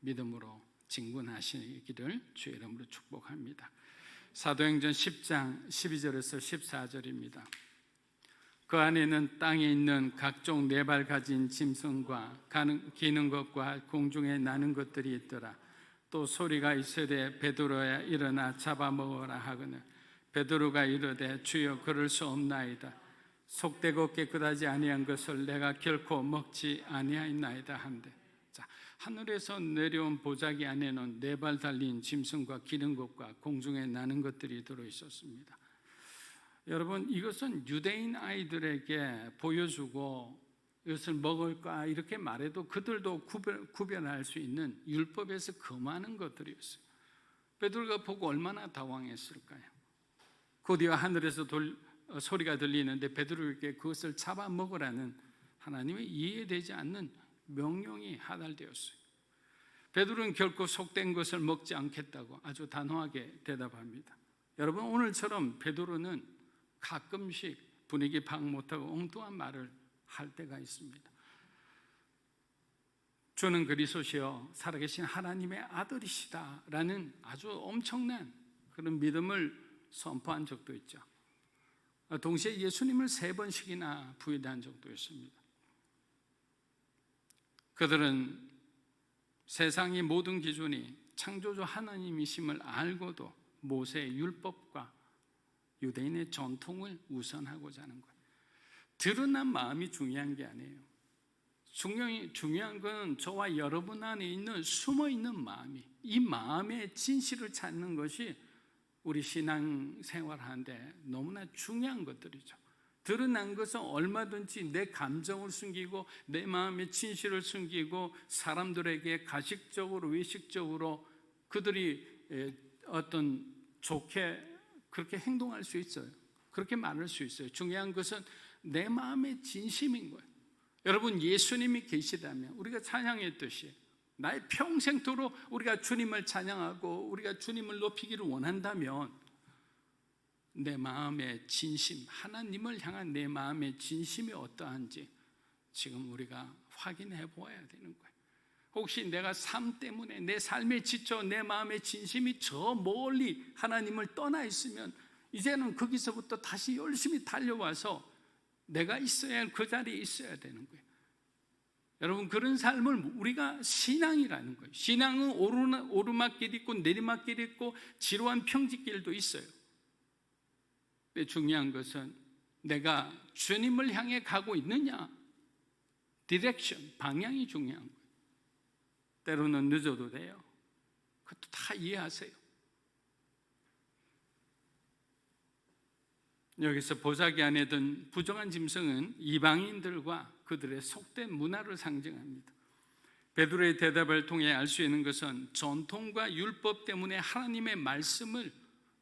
믿음으로 진군하시기를 주의 이름으로 축복합니다. 사도행전 10장 12절에서 14절입니다. 그 안에는 땅에 있는 각종 네 발 가진 짐승과 기는 것과 공중에 나는 것들이 있더라. 또 소리가 있으되 베드로야 일어나 잡아먹어라 하거늘 베드로가 이르되 주여 그럴 수 없나이다. 속되고 깨끗하지 아니한 것을 내가 결코 먹지 아니하였나이다 한데, 자, 하늘에서 내려온 보자기 안에는 네 발 달린 짐승과 기는 것과 공중에 나는 것들이 들어 있었습니다. 여러분, 이것은 유대인 아이들에게 보여주고 이것을 먹을까 이렇게 말해도 그들도 구별할 수 있는 율법에서 금하는 것들이었어요. 베드로가 보고 얼마나 당황했을까요? 곧이어 하늘에서 소리가 들리는데 베드로에게 그것을 잡아먹으라는 하나님의 이해되지 않는 명령이 하달되었어요. 베드로는 결코 속된 것을 먹지 않겠다고 아주 단호하게 대답합니다. 여러분, 오늘처럼 베드로는 가끔씩 분위기 파악 못하고 엉뚱한 말을 할 때가 있습니다. 주는 그리스도시요 살아계신 하나님의 아들이시다라는 아주 엄청난 그런 믿음을 선포한 적도 있죠. 동시에 예수님을 3번씩이나 부인한 적도 있습니다. 그들은 세상의 모든 기준이 창조주 하나님이심을 알고도 모세의 율법과 유대인의 전통을 우선하고자 하는 거예요. 드러난 마음이 중요한 게 아니에요. 중요한 건 저와 여러분 안에 있는 숨어있는 마음이, 이 마음의 진실을 찾는 것이 우리 신앙생활하는데 너무나 중요한 것들이죠. 드러난 것은 얼마든지 내 감정을 숨기고 내 마음의 진실을 숨기고 사람들에게 가식적으로 외식적으로 그들이 어떤 좋게 그렇게 행동할 수 있어요. 그렇게 말할 수 있어요. 중요한 것은 내 마음의 진심인 거예요. 여러분, 예수님이 계시다면 우리가 찬양했듯이 나의 평생토록 우리가 주님을 찬양하고 우리가 주님을 높이기를 원한다면 내 마음의 진심, 하나님을 향한 내 마음의 진심이 어떠한지 지금 우리가 확인해 보아야 되는 거예요. 혹시 내가 삶 때문에 내 삶에 지쳐 내 마음의 진심이 저 멀리 하나님을 떠나 있으면 이제는 거기서부터 다시 열심히 달려와서 내가 있어야 할 그 자리에 있어야 되는 거예요. 여러분, 그런 삶을 우리가 신앙이라는 거예요. 신앙은 오르막길 있고 내리막길 있고 지루한 평지길도 있어요. 근데 중요한 것은 내가 주님을 향해 가고 있느냐, 디렉션, 방향이 중요한 거예요. 때로는 늦어도 돼요. 그것도 다 이해하세요. 여기서 보자기 안에 든 부정한 짐승은 이방인들과 그들의 속된 문화를 상징합니다. 베드로의 대답을 통해 알 수 있는 것은 전통과 율법 때문에 하나님의 말씀을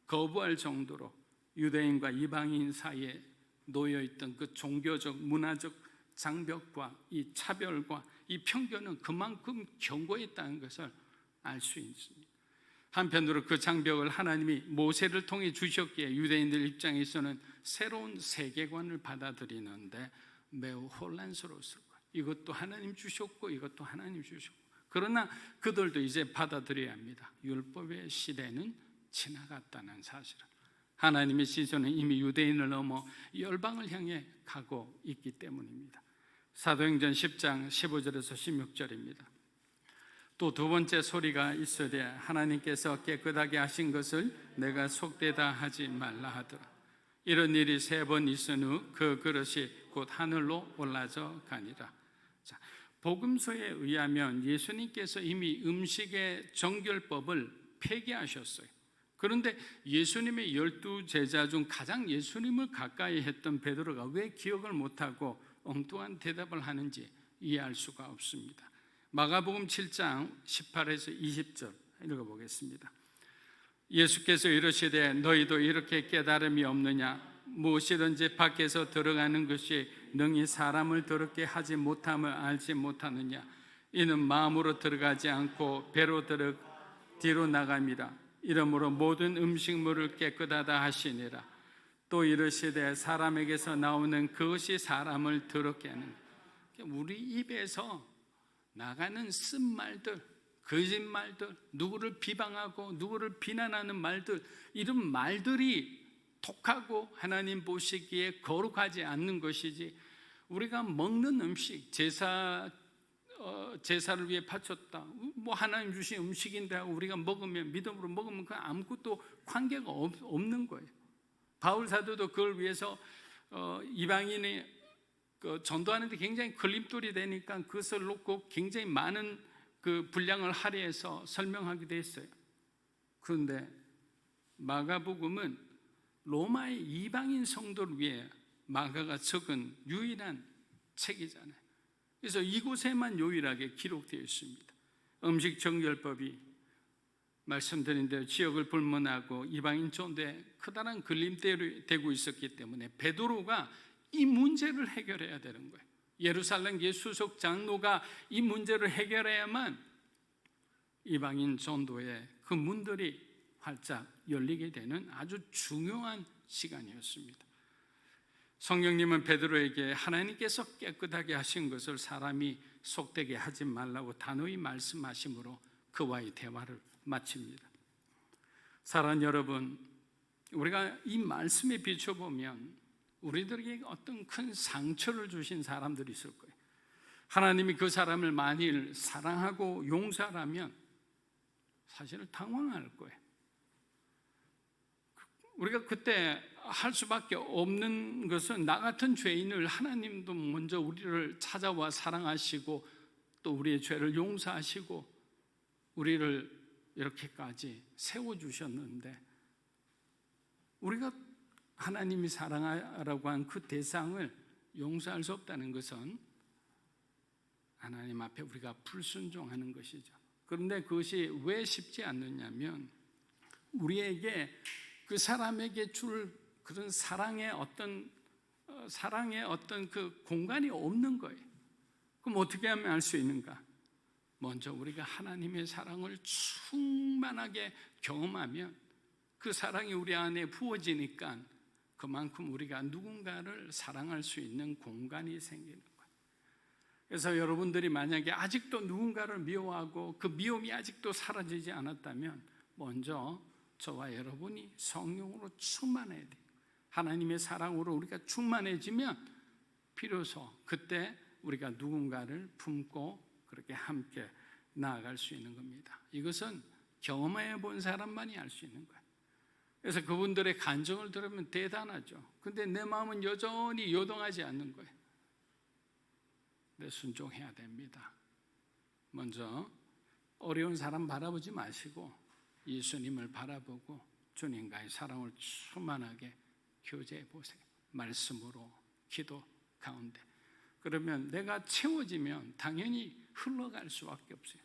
거부할 정도로 유대인과 이방인 사이에 놓여있던 그 종교적, 문화적 장벽과 이 차별과 이 편견은 그만큼 견고했다는 것을 알 수 있습니다. 한편으로 그 장벽을 하나님이 모세를 통해 주셨기에 유대인들 입장에서는 새로운 세계관을 받아들이는데 매우 혼란스러웠을 거예요. 이것도 하나님 주셨고 이것도 하나님 주셨고. 그러나 그들도 이제 받아들여야 합니다. 율법의 시대는 지나갔다는 사실을. 하나님의 시선은 이미 유대인을 넘어 열방을 향해 가고 있기 때문입니다. 사도행전 10장 15절에서 16절입니다. 또 두 번째 소리가 있으되 하나님께서 깨끗하게 하신 것을 내가 속되다 하지 말라 하더라. 이런 일이 3번 있은 후 그 그릇이 곧 하늘로 올라져 가니라. 자, 복음서에 의하면 예수님께서 이미 음식의 정결법을 폐기하셨어요. 그런데 예수님의 12 제자 중 가장 예수님을 가까이 했던 베드로가 왜 기억을 못하고 엉뚱한 대답을 하는지 이해할 수가 없습니다. 마가복음 7장 18에서 20절 읽어보겠습니다. 예수께서 이르시되 너희도 이렇게 깨달음이 없느냐? 무엇이든지 밖에서 들어가는 것이 능히 사람을 더럽게 하지 못함을 알지 못하느냐? 이는 마음으로 들어가지 않고 배로 뒤로 나갑니다. 이러므로 모든 음식물을 깨끗하다 하시니라. 또 이르시되 사람에게서 나오는 그것이 사람을 더럽게 하는, 우리 입에서 나가는 쓴말들, 거짓말들, 누구를 비방하고 누구를 비난하는 말들, 이런 말들이 독하고 하나님 보시기에 거룩하지 않는 것이지, 우리가 먹는 음식, 제사를 위해 바쳤다, 뭐 하나님 주신 음식인데 하고 우리가 먹으면, 믿음으로 먹으면 그 아무것도 관계가 없는 거예요. 바울 사도도 그걸 위해서 이방인이 전도하는데 굉장히 걸림돌이 되니까 그것을 놓고 굉장히 많은 그 분량을 할애해서 설명하기도 했어요. 그런데 마가복음은 로마의 이방인 성도를 위해 마가가 적은 유일한 책이잖아요. 그래서 이곳에만 유일하게 기록되어 있습니다. 음식 정결법이 말씀드린 대로 지역을 불문하고 이방인 전도에 커다란 걸림돌이 되고 있었기 때문에 베드로가 이 문제를 해결해야 되는 거예요. 예루살렘 예수석 장로가 이 문제를 해결해야만 이방인 전도의 그 문들이 활짝 열리게 되는 아주 중요한 시간이었습니다. 성령님은 베드로에게 하나님께서 깨끗하게 하신 것을 사람이 속되게 하지 말라고 단호히 말씀하심으로 그와의 대화를 마칩니다. 사랑하는 여러분, 우리가 이 말씀에 비춰보면 우리들에게 어떤 큰 상처를 주신 사람들이 있을 거예요. 하나님이 그 사람을 만일 사랑하고 용서하라면 사실은 당황할 거예요. 우리가 그때 할 수밖에 없는 것은 나 같은 죄인을 하나님도 먼저 우리를 찾아와 사랑하시고 또 우리의 죄를 용서하시고 우리를 이렇게까지 세워주셨는데, 우리가 하나님이 사랑하라고 한 그 대상을 용서할 수 없다는 것은 하나님 앞에 우리가 불순종하는 것이죠. 그런데 그것이 왜 쉽지 않느냐면 우리에게 그 사람에게 줄 그런 사랑의 어떤 그 공간이 없는 거예요. 그럼 어떻게 하면 알 수 있는가? 먼저 우리가 하나님의 사랑을 충만하게 경험하면 그 사랑이 우리 안에 부어지니까 그만큼 우리가 누군가를 사랑할 수 있는 공간이 생기는 거예요. 그래서 여러분들이 만약에 아직도 누군가를 미워하고 그 미움이 아직도 사라지지 않았다면 먼저 저와 여러분이 성령으로 충만해야 돼요. 하나님의 사랑으로 우리가 충만해지면 비로소 그때 우리가 누군가를 품고 그렇게 함께 나아갈 수 있는 겁니다. 이것은 경험해 본 사람만이 알 수 있는 거예요. 그래서 그분들의 간증을 들으면 대단하죠. 근데 내 마음은 여전히 요동하지 않는 거예요. 근데 순종해야 됩니다. 먼저 어려운 사람 바라보지 마시고 예수님을 바라보고 주님과의 사랑을 충만하게 교제해 보세요. 말씀으로, 기도 가운데. 그러면 내가 채워지면 당연히 흘러갈 수밖에 없어요.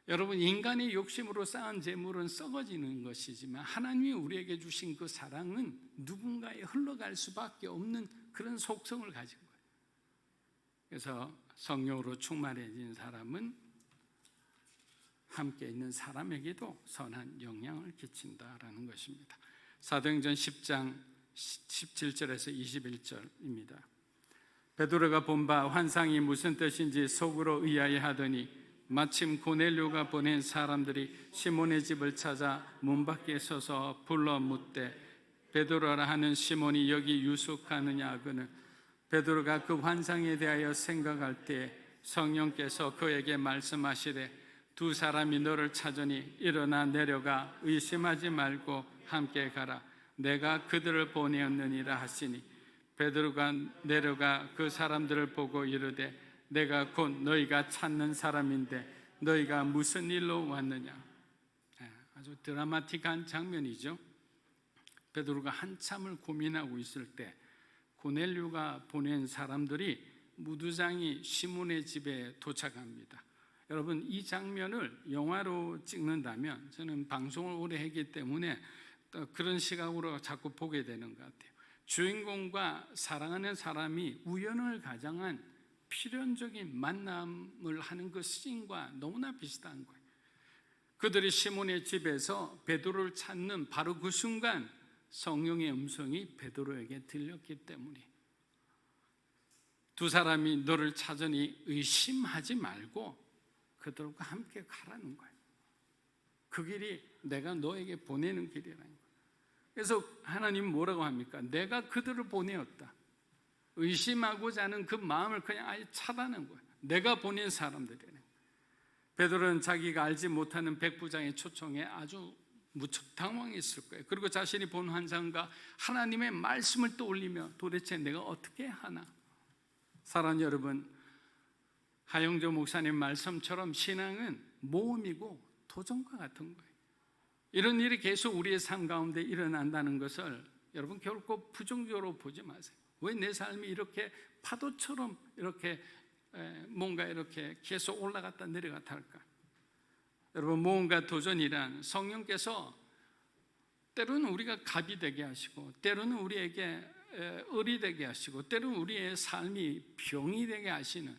여러분, 인간의 욕심으로 쌓은 재물은 썩어지는 것이지만 하나님이 우리에게 주신 그 사랑은 누군가에 흘러갈 수밖에 없는 그런 속성을 가진 거예요. 그래서 성령으로 충만해진 사람은 함께 있는 사람에게도 선한 영향을 끼친다라는 것입니다. 사도행전 10장 17절에서 21절입니다. 베드로가 본 바 환상이 무슨 뜻인지 속으로 의아해하더니 마침 고넬료가 보낸 사람들이 시몬의 집을 찾아 문 밖에 서서 불러 묻되 베드로라 하는 시몬이 여기 유숙하느냐 하거늘 베드로가 그 환상에 대하여 생각할 때 성령께서 그에게 말씀하시되 두 사람이 너를 찾으니 일어나 내려가 의심하지 말고 함께 가라. 내가 그들을 보내었느니라 하시니 베드로가 내려가 그 사람들을 보고 이르되 내가 곧 너희가 찾는 사람인데 너희가 무슨 일로 왔느냐. 아주 드라마틱한 장면이죠. 베드로가 한참을 고민하고 있을 때 고넬료가 보낸 사람들이 무두장이 시몬의 집에 도착합니다. 여러분, 이 장면을 영화로 찍는다면, 저는 방송을 오래 했기 때문에 그런 시각으로 자꾸 보게 되는 것 같아요. 주인공과 사랑하는 사람이 우연을 가장한 필연적인 만남을 하는 그 씬과 너무나 비슷한 거예요. 그들이 시몬의 집에서 베드로를 찾는 바로 그 순간 성령의 음성이 베드로에게 들렸기 때문에 두 사람이 너를 찾으니 의심하지 말고 그들과 함께 가라는 거예요. 그 길이 내가 너에게 보내는 길이라는 거예요. 그래서 하나님 뭐라고 합니까? 내가 그들을 보내었다. 의심하고자 하는 그 마음을 그냥 아예 차단한 거예요. 내가 보낸 사람들이네. 베드로는 자기가 알지 못하는 백부장의 초청에 아주 무척 당황했을 거예요. 그리고 자신이 본 환상과 하나님의 말씀을 떠올리며 도대체 내가 어떻게 하나. 사랑하는 여러분, 하영조 목사님 말씀처럼 신앙은 모험이고 도전과 같은 거예요. 이런 일이 계속 우리의 삶 가운데 일어난다는 것을 여러분 결코 부정적으로 보지 마세요. 왜 내 삶이 이렇게 파도처럼 이렇게 뭔가 이렇게 계속 올라갔다 내려갔다 할까? 여러분, 모험과 도전이란 성령께서 때로는 우리가 갑이 되게 하시고 때로는 우리에게 을이 되게 하시고 때로는 우리의 삶이 병이 되게 하시는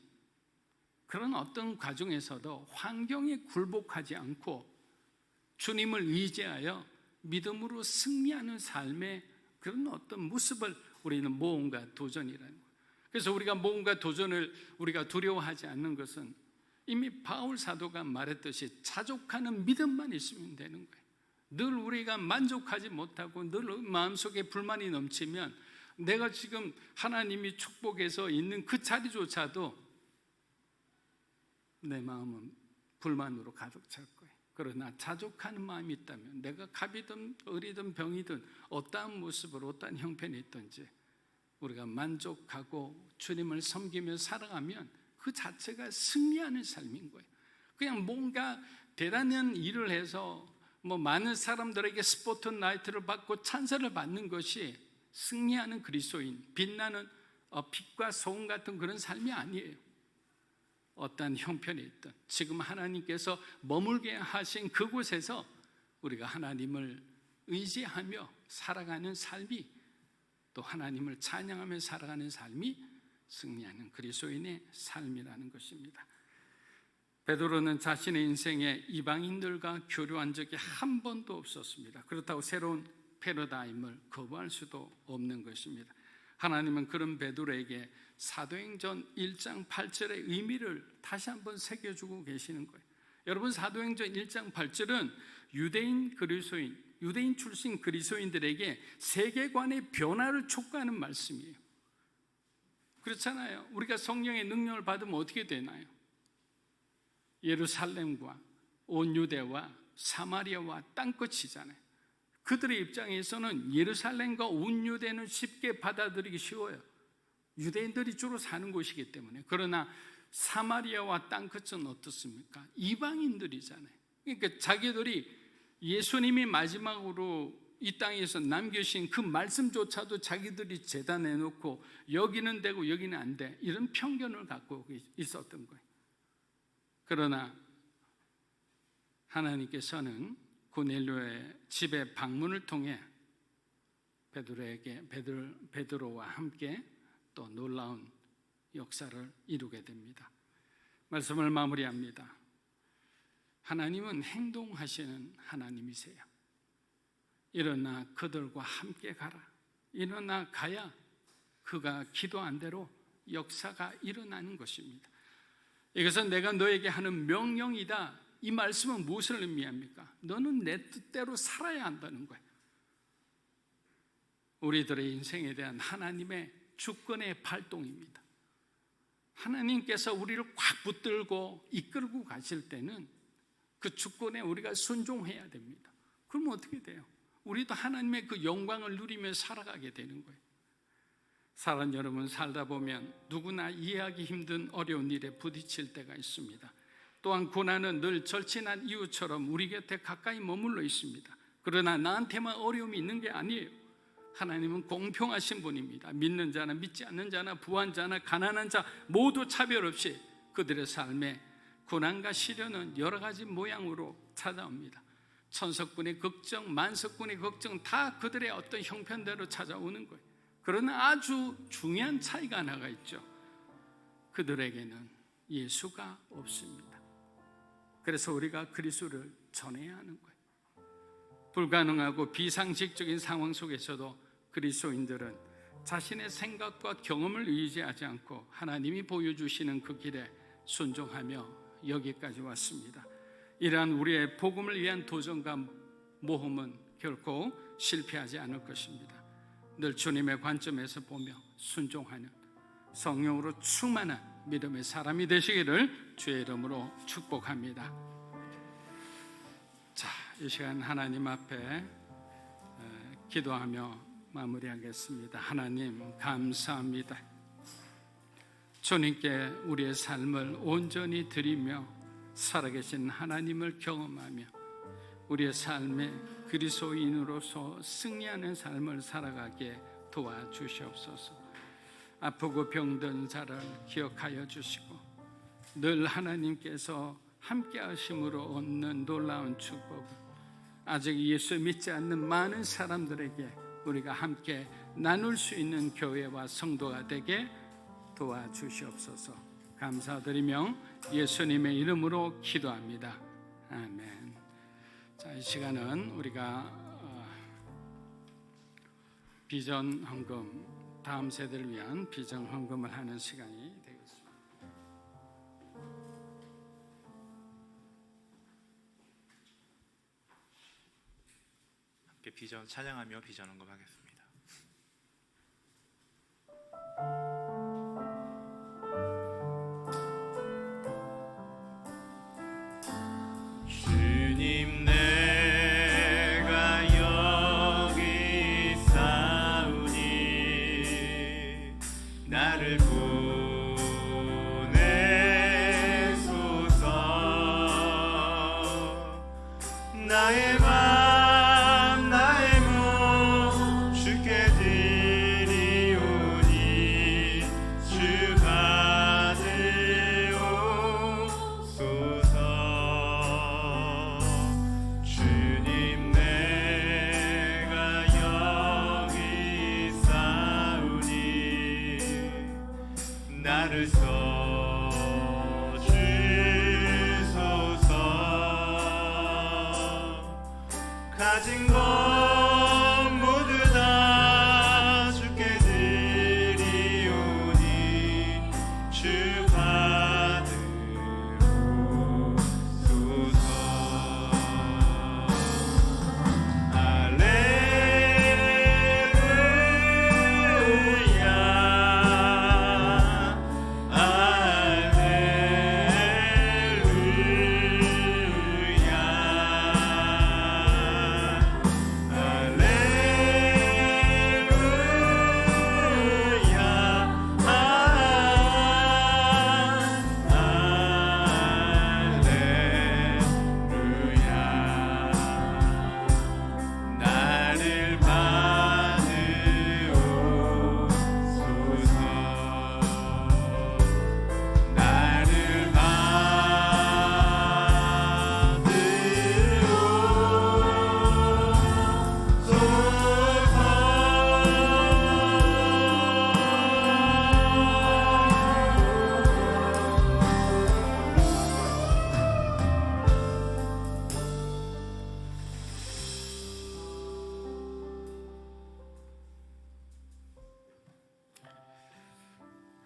그런 어떤 과정에서도 환경에 굴복하지 않고 주님을 의지하여 믿음으로 승리하는 삶의 그런 어떤 모습을 우리는 모험과 도전이라는 거예요. 그래서 우리가 모험과 도전을 우리가 두려워하지 않는 것은 이미 바울 사도가 말했듯이 자족하는 믿음만 있으면 되는 거예요. 늘 우리가 만족하지 못하고 늘 마음속에 불만이 넘치면 내가 지금 하나님이 축복해서 있는 그 자리조차도 내 마음은 불만으로 가득 찰 거예요. 그러나 자족하는 마음이 있다면 내가 갑이든 을이든 병이든 어떠한 모습으로 어떠한 형편이 있든지 우리가 만족하고 주님을 섬기며 살아가면 그 자체가 승리하는 삶인 거예요. 그냥 뭔가 대단한 일을 해서 많은 사람들에게 스포트라이트를 받고 찬사를 받는 것이 승리하는 그리스도인, 빛나는 빛과 소금 같은 그런 삶이 아니에요. 어떠한 형편이 있든 지금 하나님께서 머물게 하신 그곳에서 우리가 하나님을 의지하며 살아가는 삶이 또 하나님을 찬양하며 살아가는 삶이 승리하는 그리스도인의 삶이라는 것입니다. 베드로는 자신의 인생에 이방인들과 교류한 적이 한 번도 없었습니다. 그렇다고 새로운 패러다임을 거부할 수도 없는 것입니다. 하나님은 그런 베드로에게 사도행전 1장 8절의 의미를 다시 한번 새겨주고 계시는 거예요. 여러분, 사도행전 1장 8절은 유대인 출신 그리스도인들에게 세계관의 변화를 촉구하는 말씀이에요. 그렇잖아요. 우리가 성령의 능력을 받으면 어떻게 되나요? 예루살렘과 온 유대와 사마리아와 땅끝이잖아요. 그들의 입장에서는 예루살렘과 온 유대는 쉽게 받아들이기 쉬워요. 유대인들이 주로 사는 곳이기 때문에. 그러나 사마리아와 땅끝은 어떻습니까? 이방인들이잖아요. 그러니까 자기들이 예수님이 마지막으로 이 땅에서 남겨주신 그 말씀조차도 자기들이 재단해 놓고 여기는 되고 여기는 안 돼, 이런 편견을 갖고 있었던 거예요. 그러나 하나님께서는 고넬료의 집에 방문을 통해 베드로와 함께 또 놀라운 역사를 이루게 됩니다. 말씀을 마무리합니다. 하나님은 행동하시는 하나님이세요. 일어나 그들과 함께 가라. 일어나 가야 그가 기도한 대로 역사가 일어나는 것입니다. 이것은 내가 너에게 하는 명령이다. 이 말씀은 무엇을 의미합니까? 너는 내 뜻대로 살아야 한다는 거예요. 우리들의 인생에 대한 하나님의 주권의 발동입니다. 하나님께서 우리를 꽉 붙들고 이끌고 가실 때는 그 주권에 우리가 순종해야 됩니다. 그러면 어떻게 돼요? 우리도 하나님의 그 영광을 누리며 살아가게 되는 거예요. 사랑 여러분, 살다 보면 누구나 이해하기 힘든 어려운 일에 부딪힐 때가 있습니다. 또한 고난은 늘 절친한 이웃처럼 우리 곁에 가까이 머물러 있습니다. 그러나 나한테만 어려움이 있는 게 아니에요. 하나님은 공평하신 분입니다. 믿는 자나 믿지 않는 자나 부한 자나 가난한 자 모두 차별 없이 그들의 삶에 고난과 시련은 여러 가지 모양으로 찾아옵니다. 천석군의 걱정, 만석군의 걱정 다 그들의 어떤 형편대로 찾아오는 거예요. 그러나 아주 중요한 차이가 하나가 있죠. 그들에게는 예수가 없습니다. 그래서 우리가 그리스도를 전해야 하는 거예요. 불가능하고 비상식적인 상황 속에서도 그리스도인들은 자신의 생각과 경험을 의지하지 않고 하나님이 보여주시는 그 길에 순종하며 여기까지 왔습니다. 이러한 우리의 복음을 위한 도전과 모험은 결코 실패하지 않을 것입니다. 늘 주님의 관점에서 보며 순종하는 성령으로 충만한 믿음의 사람이 되시기를 주의 이름으로 축복합니다. 자, 이 시간 하나님 앞에 기도하며 마무리하겠습니다. 하나님 감사합니다. 주님께 우리의 삶을 온전히 드리며 살아계신 하나님을 경험하며 우리의 삶에 그리스도인으로서 승리하는 삶을 살아가게 도와주시옵소서. 아프고 병든 자를 기억하여 주시고 늘 하나님께서 함께 하심으로 얻는 놀라운 축복을 아직 예수 믿지 않는 많은 사람들에게 우리가 함께 나눌 수 있는 교회와 성도가 되게 도와주시옵소서. 감사드리며 예수님의 이름으로 기도합니다. 아멘. 자, 이 시간은 우리가 비전 헌금, 다음 세대를 위한 비전 헌금을 하는 시간이 되겠습니다. 함께 비전 찬양하며 비전 헌금하겠습니다. 주님 내가 여기 있사오니 나를 보내소서. 나의 맘 나의 몸 주께 드리오니 주 받으옵소서. 주님 내가 여기 있사오니 나를 써주소서. 가진 것 모두 다 주께 드리오니 주 받으옵소서. 할렐루야 할렐루야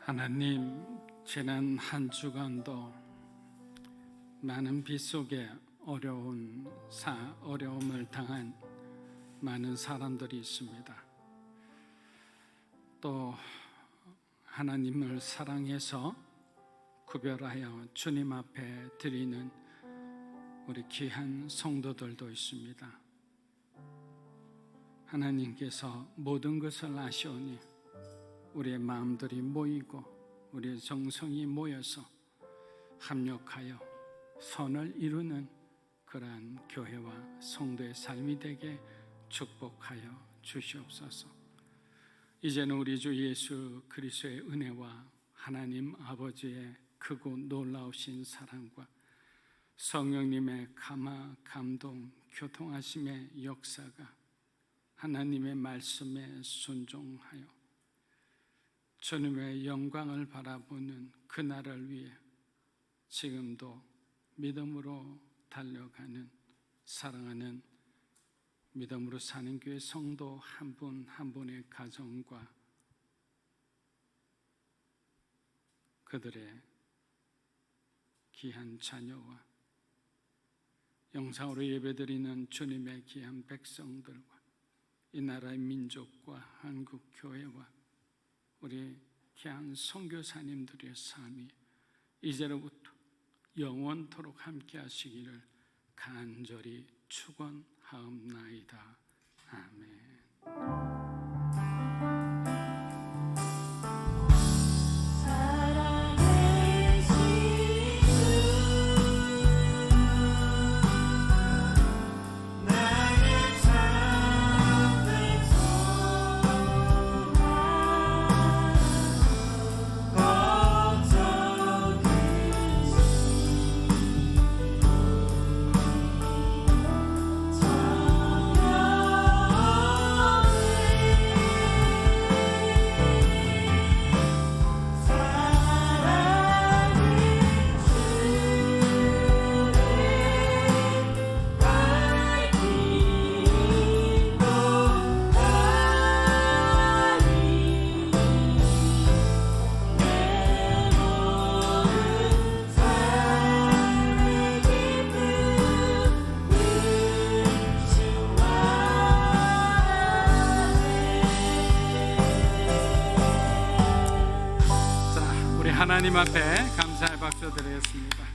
하나님, 지난 한 주간도 많은 빗속에 어려움을 당한 많은 사람들이 있습니다. 또 하나님을 사랑해서 구별하여 주님 앞에 드리는 우리 귀한 성도들도 있습니다. 하나님께서 모든 것을 아시오니 우리의 마음들이 모이고 우리의 정성이 모여서 합력하여 선을 이루는 그러한 교회와 성도의 삶이 되게 축복하여 주시옵소서. 이제는 우리 주 예수 그리스도의 은혜와 하나님 아버지의 크고 놀라우신 사랑과 성령님의 감화, 감동, 교통하심의 역사가 하나님의 말씀에 순종하여 주님의 영광을 바라보는 그날을 위해 지금도 믿음으로 달려가는 사랑하는 믿음으로 사는 교회 성도 한 분 한 분의 가정과 그들의 귀한 자녀와 영상으로 예배드리는 주님의 귀한 백성들과 이 나라의 민족과 한국 교회와 우리 귀한 선교사님들의 삶이 이제로부터 영원토록 함께 하시기를 간절히 축원하옵나이다. 아멘. 하나님 앞에 감사의 박수 드리겠습니다.